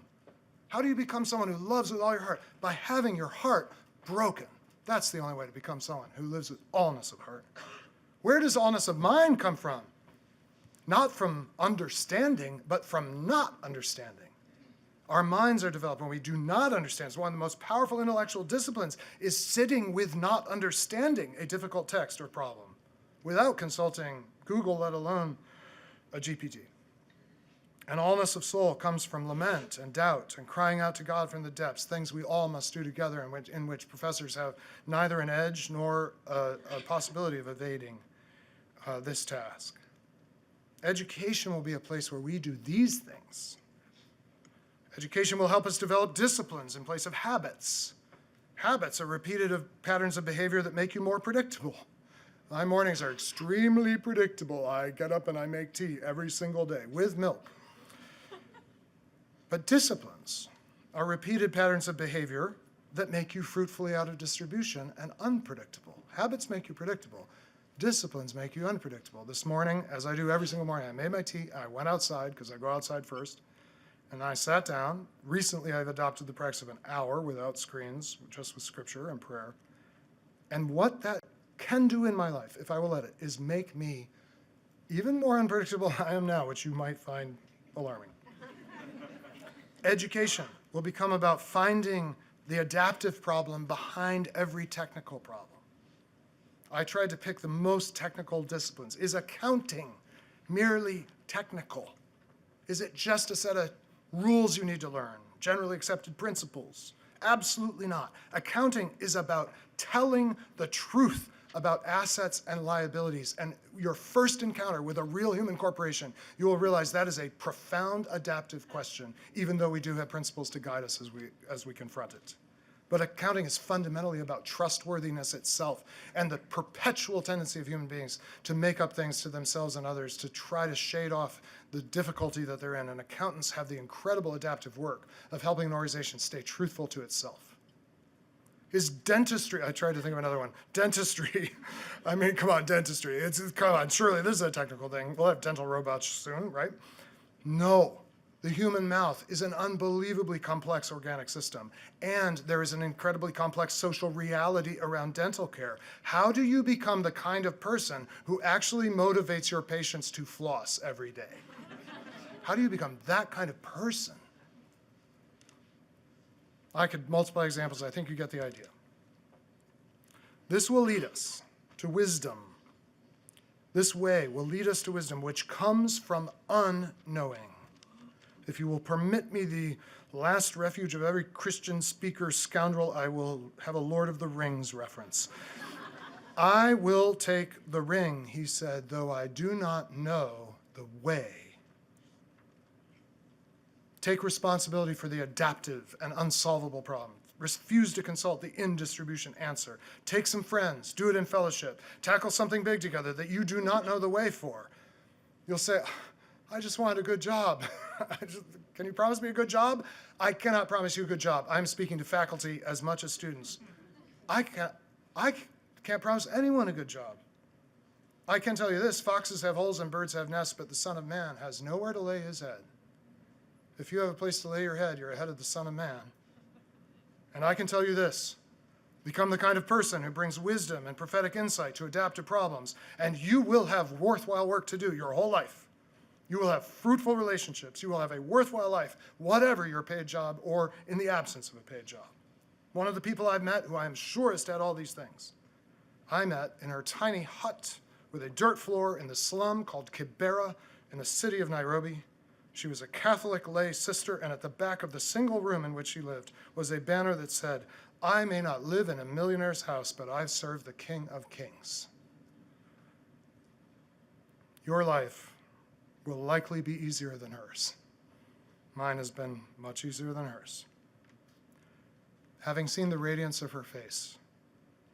How do you become someone who loves with all your heart? By having your heart broken. That's the only way to become someone who lives with allness of heart. Where does allness of mind come from? Not from understanding, but from not understanding. Our minds are developed when we do not understand. So one of the most powerful intellectual disciplines is sitting with not understanding a difficult text or problem without consulting Google, let alone a GPT. And allness of soul comes from lament and doubt and crying out to God from the depths, things we all must do together, in which professors have neither an edge nor a possibility of evading this task. Education will be a place where we do these things. Education will help us develop disciplines in place of habits. Habits are repeated patterns of behavior that make you more predictable. My mornings are extremely predictable. I get up and I make tea every single day with milk. But disciplines are repeated patterns of behavior that make you fruitfully out of distribution and unpredictable. Habits make you predictable. Disciplines make you unpredictable. This morning, as I do every single morning, I made my tea, I went outside, because I go outside first, and I sat down. Recently, I've adopted the practice of an hour without screens, just with scripture and prayer. And what that can do in my life, if I will let it, is make me even more unpredictable than I am now, which you might find alarming. Education will become about finding the adaptive problem behind every technical problem. I tried to pick the most technical disciplines. Is accounting merely technical? Is it just a set of rules you need to learn, generally accepted principles? Absolutely not. Accounting is about telling the truth about assets and liabilities. And your first encounter with a real human corporation, you will realize that is a profound adaptive question, even though we do have principles to guide us as we confront it. But accounting is fundamentally about trustworthiness itself and the perpetual tendency of human beings to make up things to themselves and others, to try to shade off the difficulty that they're in. And accountants have the incredible adaptive work of helping an organization stay truthful to itself. Is dentistry, I tried to think of another one. Dentistry, I mean, come on, dentistry. Come on, surely this is a technical thing. We'll have dental robots soon, right? No. The human mouth is an unbelievably complex organic system, and there is an incredibly complex social reality around dental care. How do you become the kind of person who actually motivates your patients to floss every day? How do you become that kind of person? I could multiply examples. I think you get the idea. This will lead us to wisdom. This way will lead us to wisdom, which comes from unknowing. If you will permit me the last refuge of every Christian speaker scoundrel, I will have a Lord of the Rings reference. I will take the ring, he said, though I do not know the way. Take responsibility for the adaptive and unsolvable problem. Refuse to consult the in-distribution answer. Take some friends, do it in fellowship. Tackle something big together that you do not know the way for. You'll say, I just wanted a good job. Can you promise me a good job? I cannot promise you a good job. I'm speaking to faculty as much as students. I can't promise anyone a good job. I can tell you this, foxes have holes and birds have nests, but the Son of Man has nowhere to lay his head. If you have a place to lay your head, you're ahead of the Son of Man. And I can tell you this, become the kind of person who brings wisdom and prophetic insight to adapt to problems, and you will have worthwhile work to do your whole life. You will have fruitful relationships. You will have a worthwhile life, whatever your paid job or in the absence of a paid job. One of the people I've met who I am surest at all these things, I met in her tiny hut with a dirt floor in the slum called Kibera in the city of Nairobi. She was a Catholic lay sister, and at the back of the single room in which she lived was a banner that said, I may not live in a millionaire's house, but I serve the King of Kings. Your life will likely be easier than hers. Mine has been much easier than hers. Having seen the radiance of her face,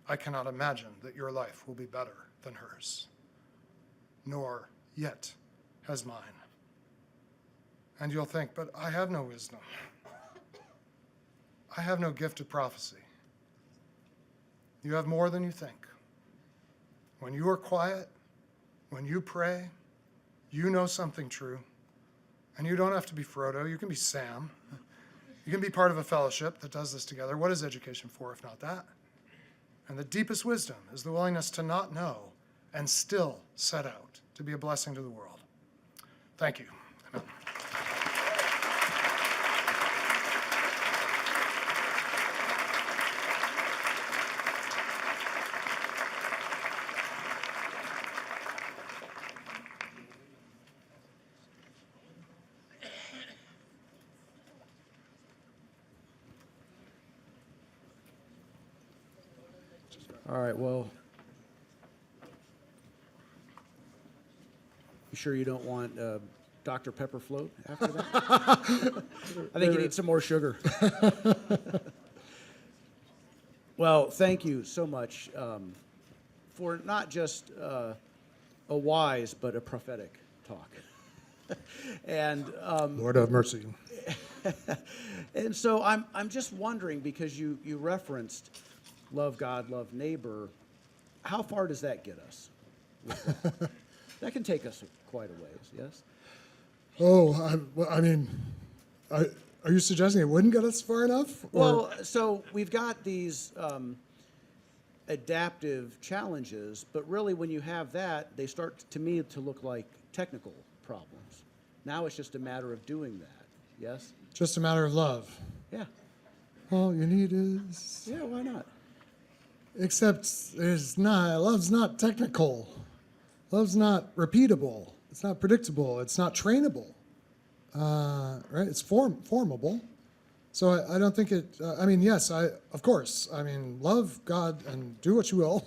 I cannot imagine that your life will be better than hers, nor yet has mine. And you'll think, but I have no wisdom. I have no gift of prophecy. You have more than you think. When you are quiet, when you pray, you know something true. And you don't have to be Frodo, you can be Sam. You can be part of a fellowship that does this together. What is education for, if not that? And the deepest wisdom is the willingness to not know and still set out to be a blessing to the world. Thank you. Amen. All right, well, you sure you don't want Dr. Pepper float after that? I think you need some more sugar. Well, thank you so much for not just a wise, but a prophetic talk. And Lord have mercy. and so I'm just wondering, because you referenced love God, love neighbor, how far does that get us? That can take us quite a ways, yes? Oh, are you suggesting it wouldn't get us far enough? Well, so we've got these adaptive challenges, but really when you have that, they start to me to look like technical problems. Now it's just a matter of doing that, yes? Just a matter of love. Yeah. All you need is... Yeah, why not? Except love's not technical. Love's not repeatable. It's not predictable. It's not trainable. Right? It's formable. So I don't think it, yes, of course. Love God and do what you will.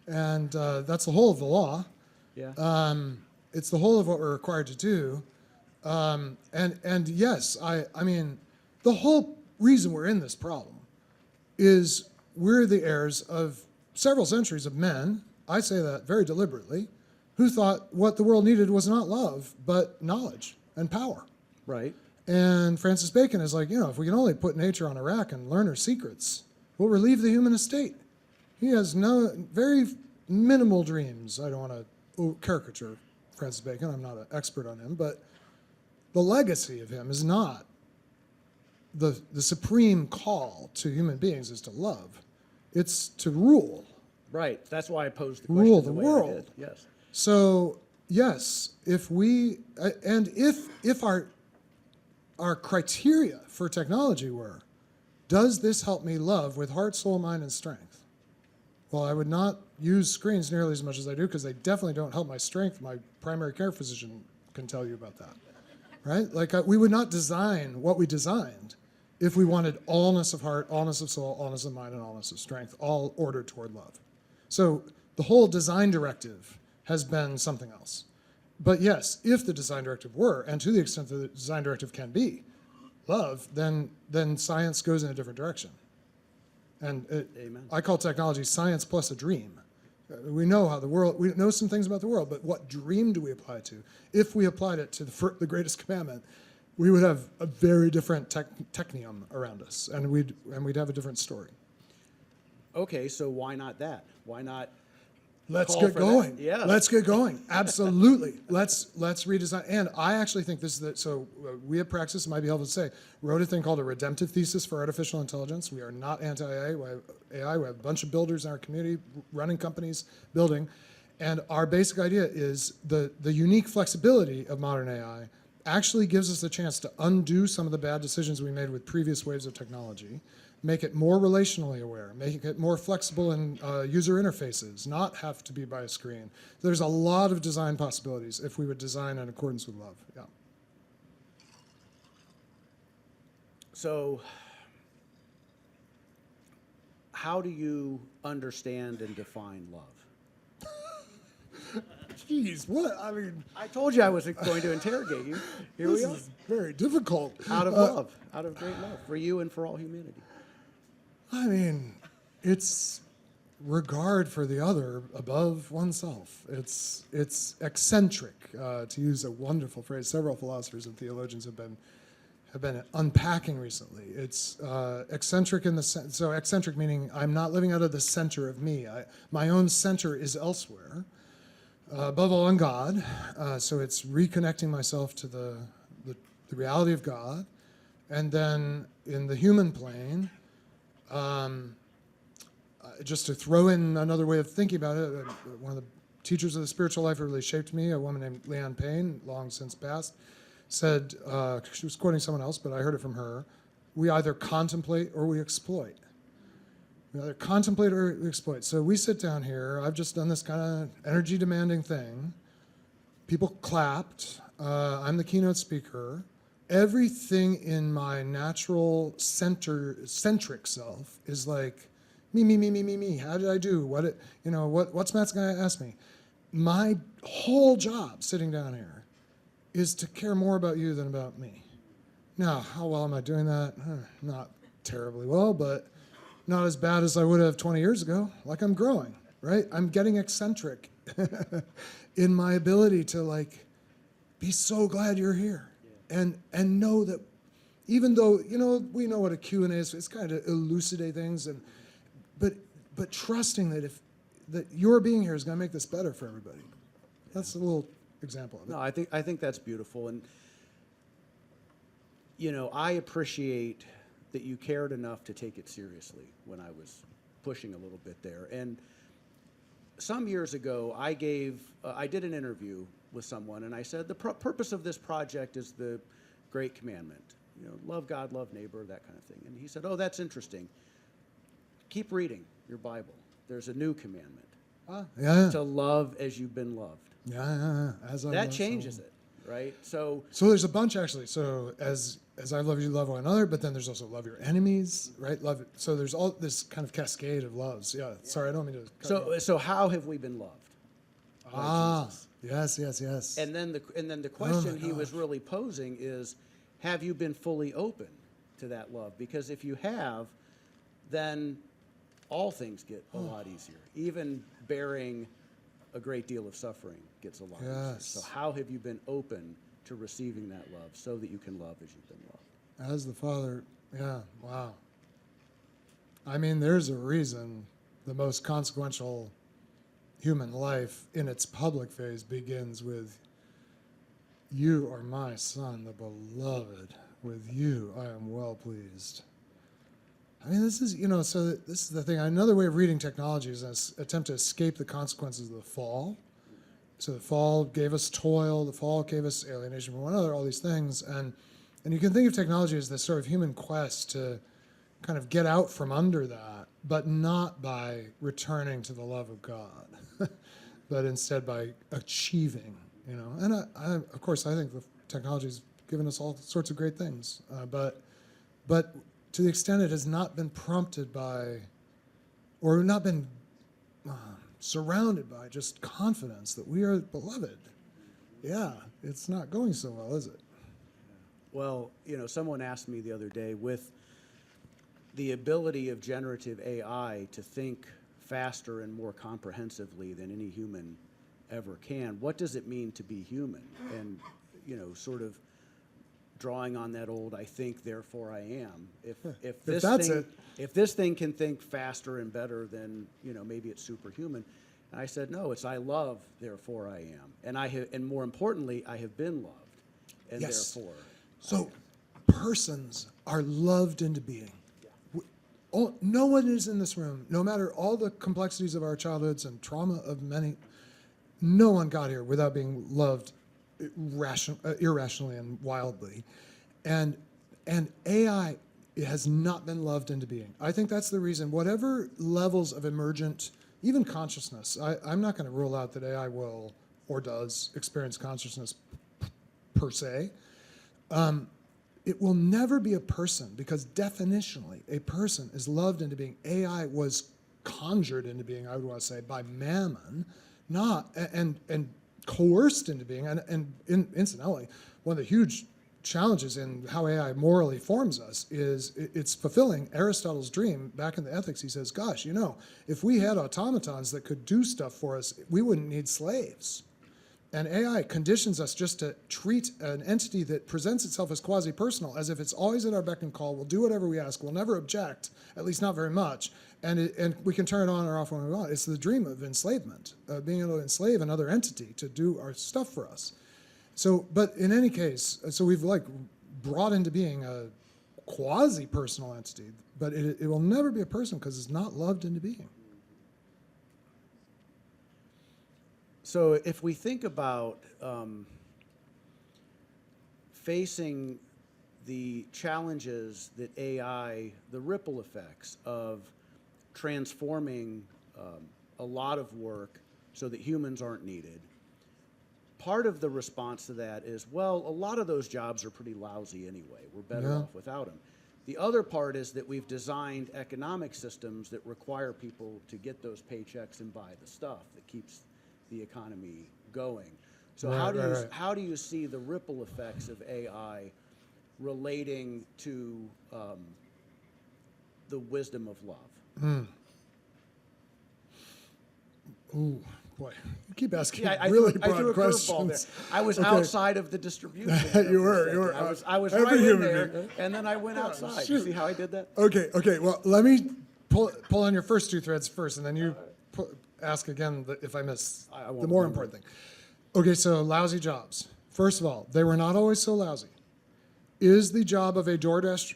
And that's the whole of the law. Yeah. It's the whole of what we're required to do. And yes, the whole reason we're in this problem is we're the heirs of several centuries of men, I say that very deliberately, who thought what the world needed was not love, but knowledge and power. Right. And Francis Bacon is like, if we can only put nature on a rack and learn her secrets, we'll relieve the human estate. He has very minimal dreams. I don't want to caricature Francis Bacon. I'm not an expert on him, but the legacy of him is not the supreme call to human beings is to love. It's to rule. Right. That's why I posed the question Rule the the way I world. did. Yes. So yes, if our criteria for technology were does this help me love with heart, soul, mind, and strength? Well, I would not use screens nearly as much as I do because they definitely don't help my strength. My primary care physician can tell you about that, right? Like we would not design what we designed if we wanted allness of heart, allness of soul, allness of mind, and allness of strength, all ordered toward love. So the whole design directive has been something else. But yes, if the design directive were, and to the extent that the design directive can be, love, then science goes in a different direction. And Amen. I call technology science plus a dream. We know how the world, we know some things about the world, but what dream do we apply to? If we applied it to the greatest commandment, we would have a very different technium around us, and we'd have a different story. Okay, so why not that? Why not? Let's Call get for going. that. Yeah. Let's get going. Absolutely. Let's redesign. And I actually think this is the, so we at Praxis, it might be helpful to say, wrote a thing called a redemptive thesis for artificial intelligence. We are not anti-AI. We have a bunch of builders in our community running companies, building. And our basic idea is the unique flexibility of modern AI actually gives us the chance to undo some of the bad decisions we made with previous waves of technology, make it more relationally aware, make it more flexible in user interfaces, not have to be by a screen. There's a lot of design possibilities if we would design in accordance with love. Yeah. So, how do you understand and define love? Jeez, what? I mean, I told you I was going to interrogate you. Here this we are. is very difficult. Out of love, out of great love for you and for all humanity. I mean, it's regard for the other above oneself. It's eccentric, to use a wonderful phrase. Several philosophers and theologians have been unpacking recently. It's eccentric in the sense. So eccentric meaning I'm not living out of the center of me. My own center is elsewhere, above all in God. So it's reconnecting myself to the reality of God, and then in the human plane. Just to throw in another way of thinking about it, one of the teachers of the spiritual life who really shaped me, a woman named Leanne Payne, long since passed, said, she was quoting someone else, but I heard it from her, we either contemplate or we exploit. We either contemplate or we exploit. So we sit down here, I've just done this kind of energy demanding thing. People clapped, I'm the keynote speaker. Everything in my natural centric self is like, me. How did I do? What's Matt's gonna ask me? My whole job sitting down here is to care more about you than about me. Now, how well am I doing that? Not terribly well, but not as bad as I would have 20 years ago. Like I'm growing, right? I'm getting eccentric in my ability to like be so glad you're here. And know that even though, we know what a Q&A is, it's kind of elucidate things, but trusting that your being here is going to make this better for everybody. That's a little example of it. No, I think that's beautiful, and I appreciate that you cared enough to take it seriously when I was pushing a little bit there. And some years ago, I did an interview with someone, and I said the purpose of this project is the Great Commandment, love God, love neighbor, that kind of thing. And he said, "Oh, that's interesting. Keep reading your Bible. There's a new commandment Yeah. to love as you've been loved." Yeah. That changes it, right? So there's a bunch actually. So as I love you, love one another, but then there's also love your enemies, right? Love it. So there's all this kind of cascade of loves. Yeah. Sorry, I don't mean to. cut you off. So how have we been loved? By Jesus. Yes. And then the question he was really posing is, have you been fully open to that love? Because if you have, then all things get a lot easier. Even bearing a great deal of suffering gets a lot easier. Yes. So how have you been open to receiving that love so that you can love as you've been loved? As the Father, yeah, wow. I mean, there's a reason the most consequential human life in its public phase begins with, "You are my son, the beloved. With you I am well pleased." I mean, this is, so this is the thing. Another way of reading technology is an attempt to escape the consequences of the fall. So the fall gave us toil, the fall gave us alienation from one another, all these things. And you can think of technology as this sort of human quest to kind of get out from under that, but not by returning to the love of God, but instead by achieving, And of course, I think the technology's given us all sorts of great things, but to the extent it has not been prompted by, or not been surrounded by just confidence that we are beloved, it's not going so well, is it? Well, someone asked me the other day, with the ability of generative AI to think faster and more comprehensively than any human ever can, what does it mean to be human? And, sort of drawing on that old "I think, therefore I am." If this thing can think faster and better, then maybe it's superhuman. And I said, no, it's "I love, therefore I am," and more importantly, I have been loved, and Yes. therefore. So persons are loved into being. No one is in this room, no matter all the complexities of our childhoods and trauma of many, no one got here without being loved irrationally and wildly. And AI has not been loved into being. I think that's the reason, whatever levels of emergent, even consciousness, I'm not going to rule out that AI will or does experience consciousness per se. It will never be a person, because definitionally a person is loved into being. AI was conjured into being, I would want to say, by mammon, and coerced into being. And incidentally, one of the huge challenges in how AI morally forms us is it's fulfilling Aristotle's dream. Back in the Ethics, he says, gosh, if we had automatons that could do stuff for us, we wouldn't need slaves. And AI conditions us just to treat an entity that presents itself as quasi-personal as if it's always at our beck and call, will do whatever we ask, will never object, at least not very much, and we can turn it on or off when we want. It's the dream of enslavement, being able to enslave another entity to do our stuff for us. So, but in any case, so we've brought into being a quasi-personal entity, but it will never be a person because it's not loved into being. So if we think about facing the challenges that AI, the ripple effects of transforming a lot of work so that humans aren't needed, part of the response to that is, well, a lot of those jobs are pretty lousy anyway. We're better off without them. The other part is that we've designed economic systems that require people to get those paychecks and buy the stuff that keeps the economy going. So how do you see the ripple effects of AI relating to the wisdom of love? Ooh, boy, you keep asking I really threw broad a questions. curveball there. I was Okay. outside of the distribution. You were. I was Every right in human there, being. and then I went outside. shoot. You see how I did that? Okay. Well, let me pull on your first two threads first, and then you ask again if I miss I won't the more remember. important thing. Okay, so lousy jobs. First of all, they were not always so lousy. Is the job of a DoorDash,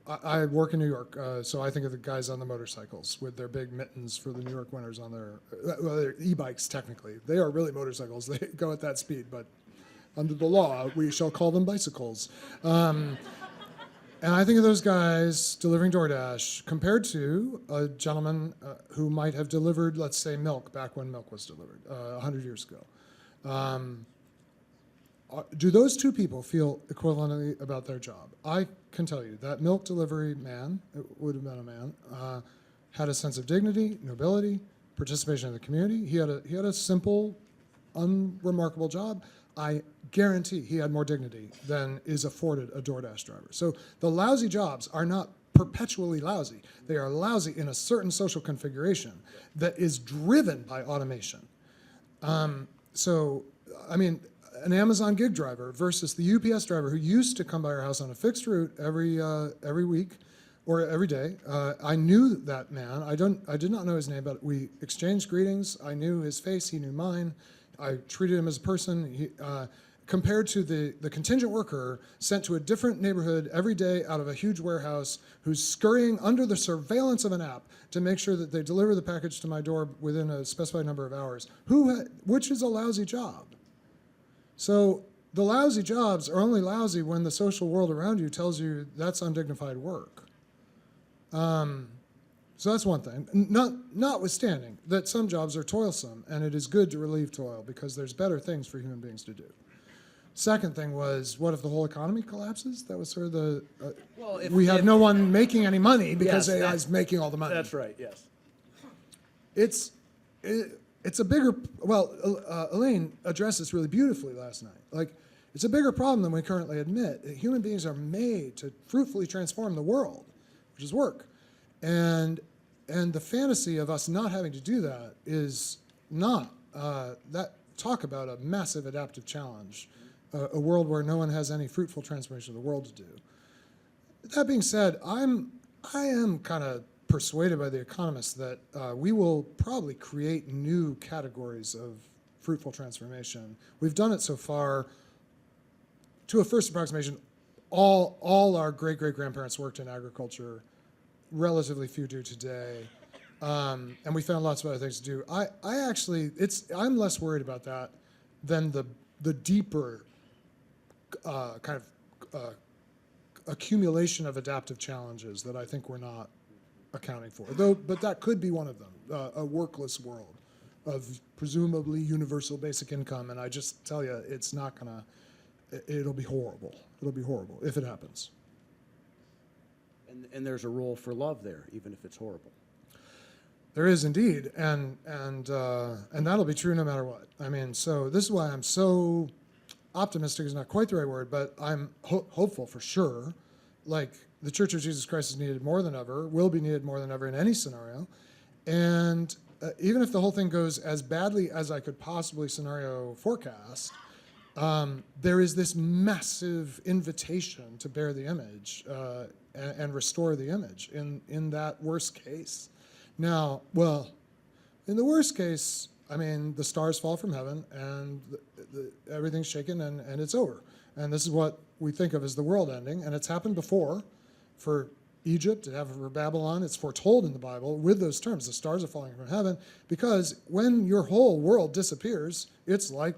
I work in New York, so I think of the guys on the motorcycles with their big mittens for the New York winters on their, well, they're e-bikes technically. They are really motorcycles. They go at that speed, but under the law, we shall call them bicycles. And I think of those guys delivering DoorDash compared to a gentleman who might have delivered, let's say, milk back when milk was delivered 100 years ago. Do those two people feel equivalently about their job? I can tell you that milk delivery man, it would have been a man, had a sense of dignity, nobility, participation in the community. He had a simple, unremarkable job. I guarantee he had more dignity than is afforded a DoorDash driver. So the lousy jobs are not perpetually lousy. They are lousy in a certain social configuration that is driven by automation. So, I mean, an Amazon gig driver versus the UPS driver who used to come by our house on a fixed route every week or every day. I knew that man. I did not know his name, but we exchanged greetings. I knew his face. He knew mine. I treated him as a person. Compared to the contingent worker sent to a different neighborhood every day out of a huge warehouse who's scurrying under the surveillance of an app to make sure that they deliver the package to my door within a specified number of hours, which is a lousy job. So the lousy jobs are only lousy when the social world around you tells you that's undignified work. So that's one thing. Notwithstanding that some jobs are toilsome, and it is good to relieve toil because there's better things for human beings to do. Second thing was, what if the whole economy collapses? That was sort of the. Well, we have no one making any money because Yes, AI is making all the money. That's right, yes. It's a bigger. Well, Elaine addressed this really beautifully last night. Like, it's a bigger problem than we currently admit. Human beings are made to fruitfully transform the world, which is work. And the fantasy of us not having to do that is not talk about a massive adaptive challenge, a world where no one has any fruitful transformation of the world to do. That being said, I am kind of persuaded by the economists that we will probably create new categories of fruitful transformation. We've done it so far. To a first approximation, all our great-great-grandparents worked in agriculture. Relatively few do today, and we found lots of other things to do. I'm less worried about that than the deeper kind of accumulation of adaptive challenges that I think we're not accounting for. But that could be one of them, a workless world of presumably universal basic income. And I just tell you, it's not gonna. It'll be horrible. It'll be horrible if it happens. And there's a role for love there, even if it's horrible. There is indeed, and that'll be true no matter what. I mean, so this is why I'm so optimistic is not quite the right word, but I'm hopeful for sure. Like, the Church of Jesus Christ is needed more than ever, will be needed more than ever in any scenario, and even if the whole thing goes as badly as I could possibly scenario forecast, there is this massive invitation to bear the image and restore the image in that worst case. Now, well, in the worst case, I mean, the stars fall from heaven and everything's shaken and it's over. And this is what we think of as the world ending. And it's happened before for Egypt, it happened for Babylon. It's foretold in the Bible with those terms. The stars are falling from heaven because when your whole world disappears, it's like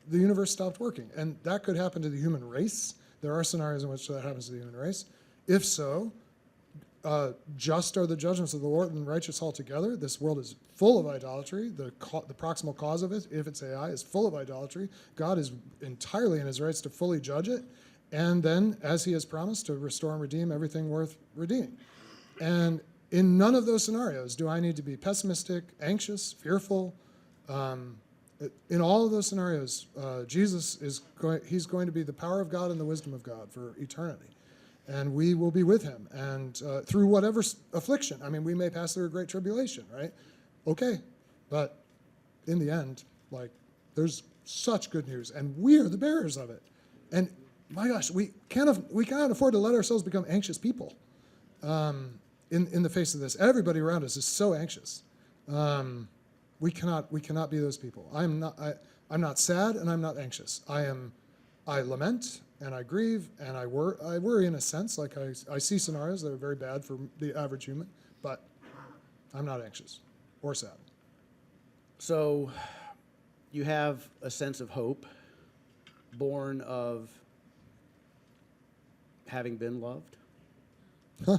the universe stopped working. And that could happen to the human race. There are scenarios in which that happens to the human race. If so, just are the judgments of the Lord and righteous altogether. This world is full of idolatry. The proximal cause of it, if it's AI, is full of idolatry. God is entirely in his rights to fully judge it. And then, as he has promised, to restore and redeem everything worth redeeming. And in none of those scenarios do I need to be pessimistic, anxious, fearful. In all of those scenarios, Jesus he's going to be the power of God and the wisdom of God for eternity. And we will be with him. And through whatever affliction, I mean, we may pass through a great tribulation, right? Okay. But in the end, like, there's such good news, and we are the bearers of it. And my gosh, we cannot afford to let ourselves become anxious people in the face of this. Everybody around us is so anxious. We cannot be those people. I'm not sad and I'm not anxious. I lament and I grieve and I worry in a sense. Like I see scenarios that are very bad for the average human, but I'm not anxious or sad. So you have a sense of hope born of having been loved? Huh.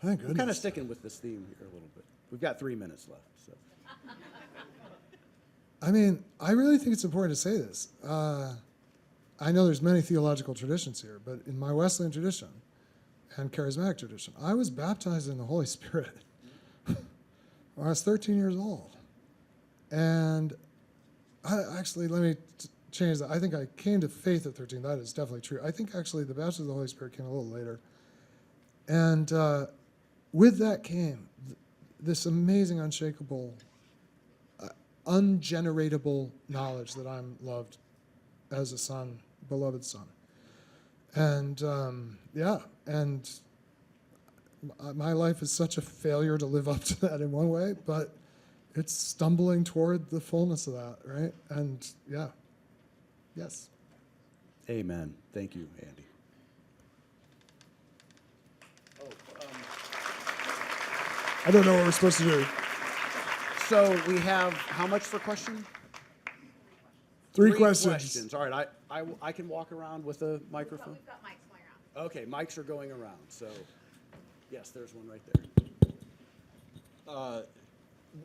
Thank goodness. We're kind of sticking with this theme here a little bit. We've got 3 minutes left. So. I mean, I really think it's important to say this. I know there's many theological traditions here, but in my Wesleyan tradition and charismatic tradition, I was baptized in the Holy Spirit when I was 13 years old. And let me change that. I think I came to faith at 13. That is definitely true. I think actually the baptism of the Holy Spirit came a little later. And with that came this amazing, unshakable, ungeneratable knowledge that I'm loved as a son, beloved son. And and my life is such a failure to live up to that in one way, but it's stumbling toward the fullness of that, right? And yeah, yes. Amen. Thank you, Andy. I don't know what we're supposed to do. So we have how much for question? Three questions. All right, I can walk around with a microphone. We've got mics going around. Okay, mics are going around. So Yes, there's one right there.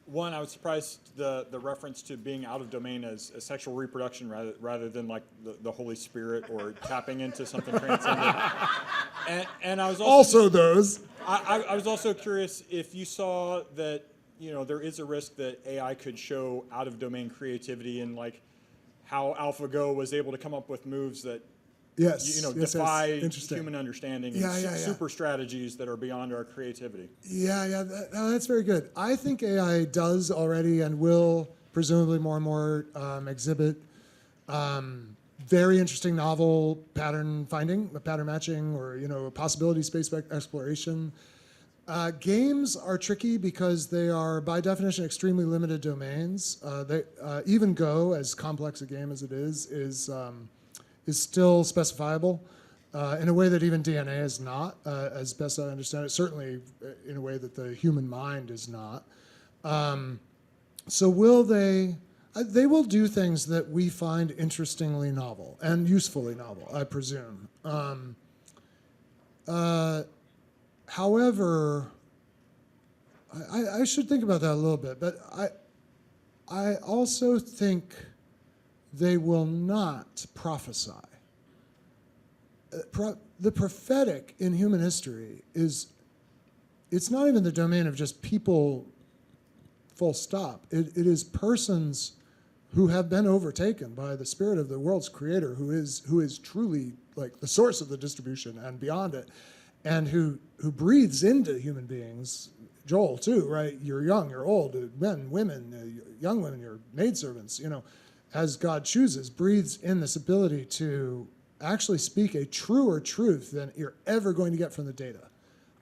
One, I was surprised the reference to being out of domain as sexual reproduction rather than like the Holy Spirit or tapping into something transcendent. And I was Also those. I was also curious if you saw that, there is a risk that AI could show out of domain creativity, and like how AlphaGo was able to come up with moves that Yes. Yes, defy interesting. human understanding, Yeah, and yeah, yeah. super strategies that are beyond our creativity. Yeah, that's very good. I think AI does already and will presumably more and more exhibit very interesting novel pattern finding, pattern matching, or possibility space exploration. Games are tricky because they are by definition extremely limited domains. They even Go, as complex a game as it is still specifiable in a way that even DNA is not, as best I understand it, certainly in a way that the human mind is not. So will they will do things that we find interestingly novel and usefully novel, I presume. However, I should think about that a little bit, but I also think they will not prophesy. The prophetic in human history it's not even the domain of just people, full stop. It is persons who have been overtaken by the spirit of the world's creator, who is truly like the source of the distribution and beyond it, and who breathes into human beings. Joel too, right? You're young, you're old, men, women, young women, your maidservants, as God chooses, breathes in this ability to actually speak a truer truth than you're ever going to get from the data.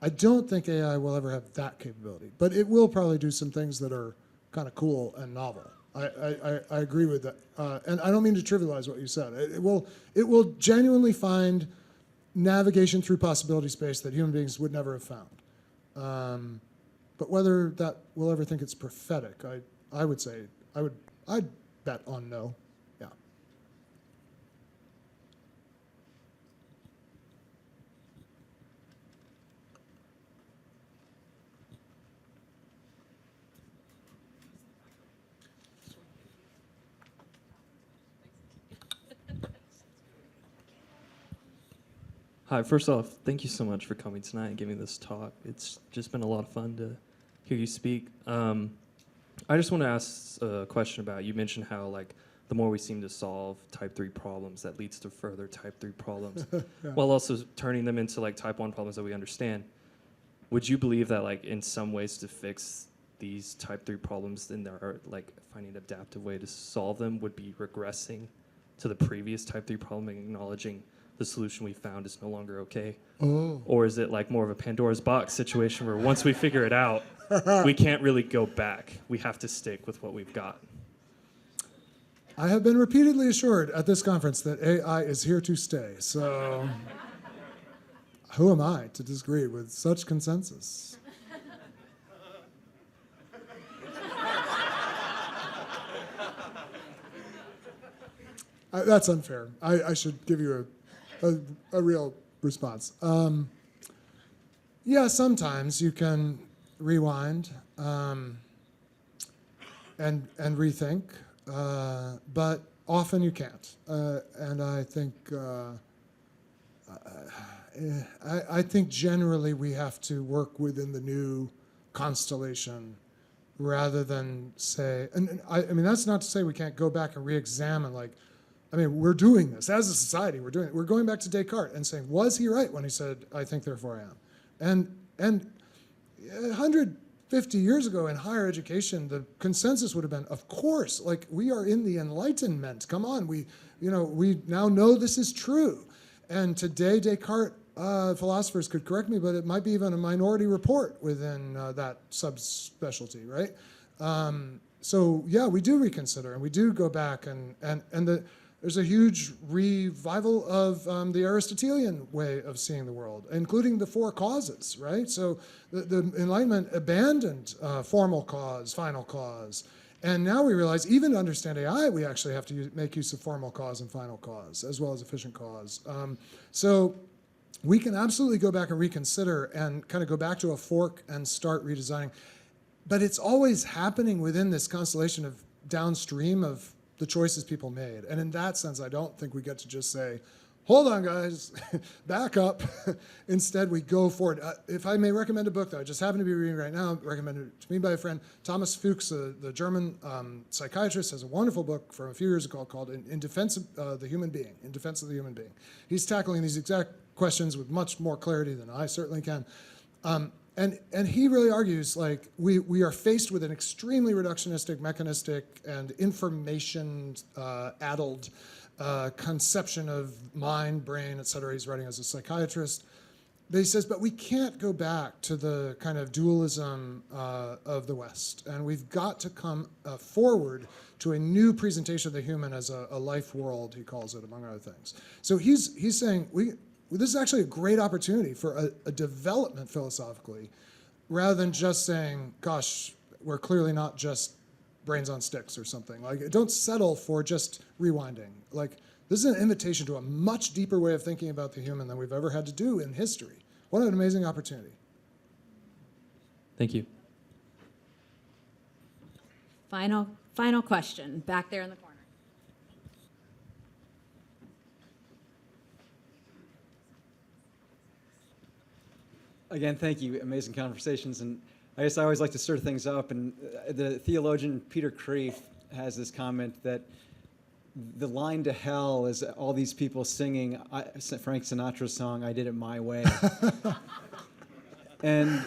I don't think AI will ever have that capability, but it will probably do some things that are kind of cool and novel. I agree with that, and I don't mean to trivialize what you said. It will genuinely find navigation through possibility space that human beings would never have found. But whether that we'll ever think it's prophetic, I would say I'd bet on no. Yeah. Hi, first off, thank you so much for coming tonight and giving this talk. It's just been a lot of fun to hear you speak. I just want to ask a question about, you mentioned how like the more we seem to solve type 3 problems, that leads to further type 3 problems, while also turning them into like type 1 problems that we understand. Would you believe that like in some ways to fix these type 3 problems, then there are like finding an adaptive way to solve them would be regressing to the previous type 3 problem and acknowledging the solution we found is no longer okay? Oh. Or is it like more of a Pandora's box situation where once we figure it out, we can't really go back? We have to stick with what we've got. I have been repeatedly assured at this conference that AI is here to stay. So who am I to disagree with such consensus? That's unfair. I should give you a real response. Yeah, sometimes you can rewind and rethink, but often you can't. And I think generally we have to work within the new constellation rather than say, and I mean that's not to say we can't go back and re-examine like. I mean, we're doing this as a society. We're doing it. We're going back to Descartes and saying, was he right when he said, "I think, therefore I am"? And 150 years ago in higher education, the consensus would have been, of course, like we are in the Enlightenment. Come on, we now know this is true. And today, Descartes philosophers could correct me, but it might be even a minority report within that subspecialty, right? So yeah, we do reconsider and we do go back there's a huge revival of the Aristotelian way of seeing the world, including the four causes, right? So the Enlightenment abandoned formal cause, final cause. And now we realize even to understand AI, we actually have to make use of formal cause and final cause, as well as efficient cause. So we can absolutely go back and reconsider and kind of go back to a fork and start redesigning. But it's always happening within this constellation of downstream of the choices people made. And in that sense, I don't think we get to just say, hold on, guys, back up. Instead, we go forward. If I may recommend a book that I just happen to be reading right now, recommended to me by a friend, Thomas Fuchs, the German psychiatrist, has a wonderful book from a few years ago called In Defense of the Human Being, In Defense of the Human Being. He's tackling these exact questions with much more clarity than I certainly can. And he really argues, like, we are faced with an extremely reductionistic, mechanistic, and information-addled conception of mind, brain, et cetera. He's writing as a psychiatrist. But he says, but we can't go back to the kind of dualism of the West. And we've got to come forward to a new presentation of the human as a life world, he calls it, among other things. So he's saying, this is actually a great opportunity for a development philosophically, rather than just saying, gosh, we're clearly not just brains on sticks or something. Like, don't settle for just rewinding. Like, this is an invitation to a much deeper way of thinking about the human than we've ever had to do in history. What an amazing opportunity. Thank you. Final question, back there in the corner. Again, thank you. Amazing conversations. And I guess I always like to stir things up. And the theologian Peter Kreeft has this comment that the line to hell is all these people singing Frank Sinatra's song, I Did It My Way. And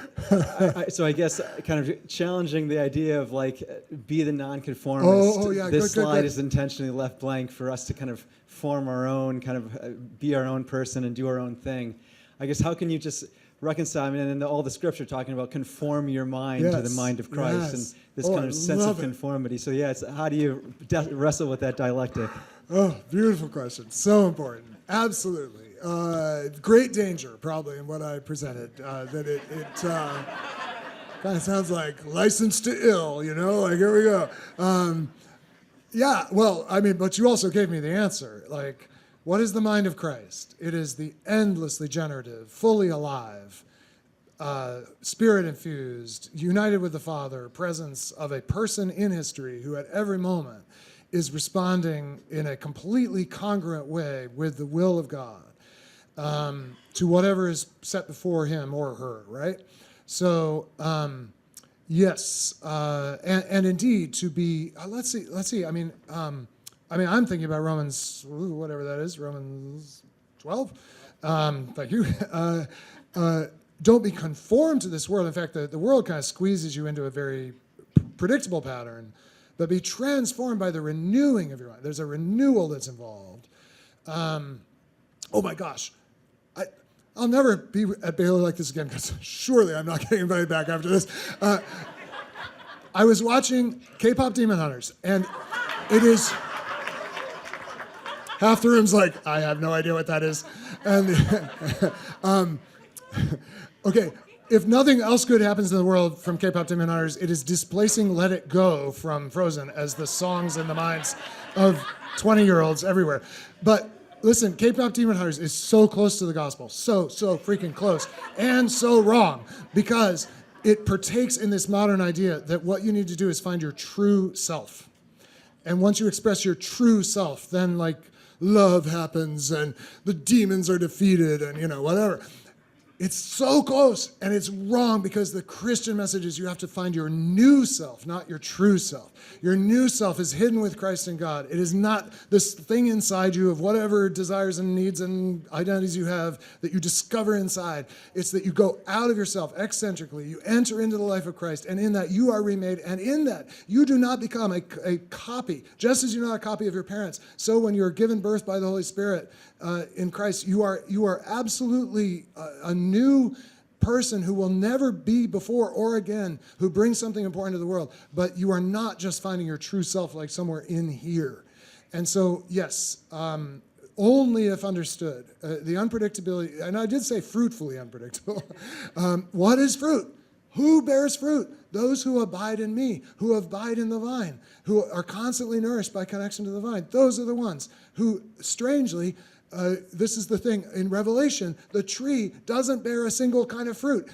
so I guess kind of challenging the idea of, like, be the nonconformist. Yeah, this good, slide good. is intentionally left blank for us to kind of form our own, kind of be our own person and do our own thing. I guess how can you just reconcile, and then all the scripture talking about conform your mind to the mind of Christ, and this kind of sense of conformity. So yeah, it's how do you wrestle with that dialectic? Oh, beautiful question. So important. Absolutely. Great danger, probably, in what I presented. That it kind of sounds like license to ill, you know? Like, here we go. Yeah, well, I mean, but you also gave me the answer. Like, what is the mind of Christ? It is the endlessly generative, fully alive, spirit-infused, united with the Father, presence of a person in history who at every moment is responding in a completely congruent way with the will of God to whatever is set before him or her, right? So, yes, and indeed to be, let's see, I mean, I'm thinking about Romans, whatever that is, Romans 12. Thank you. Don't be conformed to this world. In fact, the world kind of squeezes you into a very predictable pattern, but be transformed by the renewing of your mind. There's a renewal that's involved. Oh my gosh. I'll never be at Baylor like this again, because surely I'm not getting invited back after this. I was watching K-pop Demon Hunters, and it is... Half the room's like, I have no idea what that is. And okay, if nothing else good happens in the world from K-pop Demon Hunters, it is displacing Let It Go from Frozen as the songs in the minds of 20-year-olds everywhere. But listen, K-pop Demon Hunters is so close to the gospel, so freaking close, and so wrong, because it partakes in this modern idea that what you need to do is find your true self. And once you express your true self, then, like, love happens and the demons are defeated and, you know, whatever. It's so close, and it's wrong, because the Christian message is you have to find your new self, not your true self. Your new self is hidden with Christ and God. It is not this thing inside you of whatever desires and needs and identities you have that you discover inside. It's that you go out of yourself eccentrically, you enter into the life of Christ, and in that you are remade, and in that you do not become a copy, just as you're not a copy of your parents. So when you're given birth by the Holy Spirit in Christ, you are absolutely a new person who will never be before or again, who brings something important to the world. But you are not just finding your true self like somewhere in here. And so, yes, only if understood. The unpredictability, and I did say fruitfully unpredictable. What is fruit? Who bears fruit? Those who abide in me, who abide in the vine, who are constantly nourished by connection to the vine. Those are the ones who, strangely, this is the thing. In Revelation, the tree doesn't bear a single kind of fruit.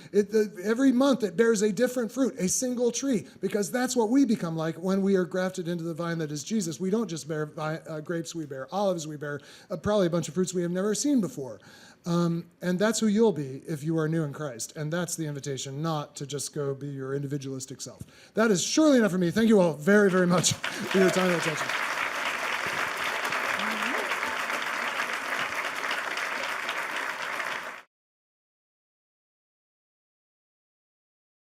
Every month it bears a different fruit, a single tree, because that's what we become like when we are grafted into the vine that is Jesus. We don't just bear grapes, we bear olives, we bear probably a bunch of fruits we have never seen before. And that's who you'll be if you are new in Christ. And that's the invitation, not to just go be your individualistic self. That is surely enough for me. Thank you all very, very much for your time and attention.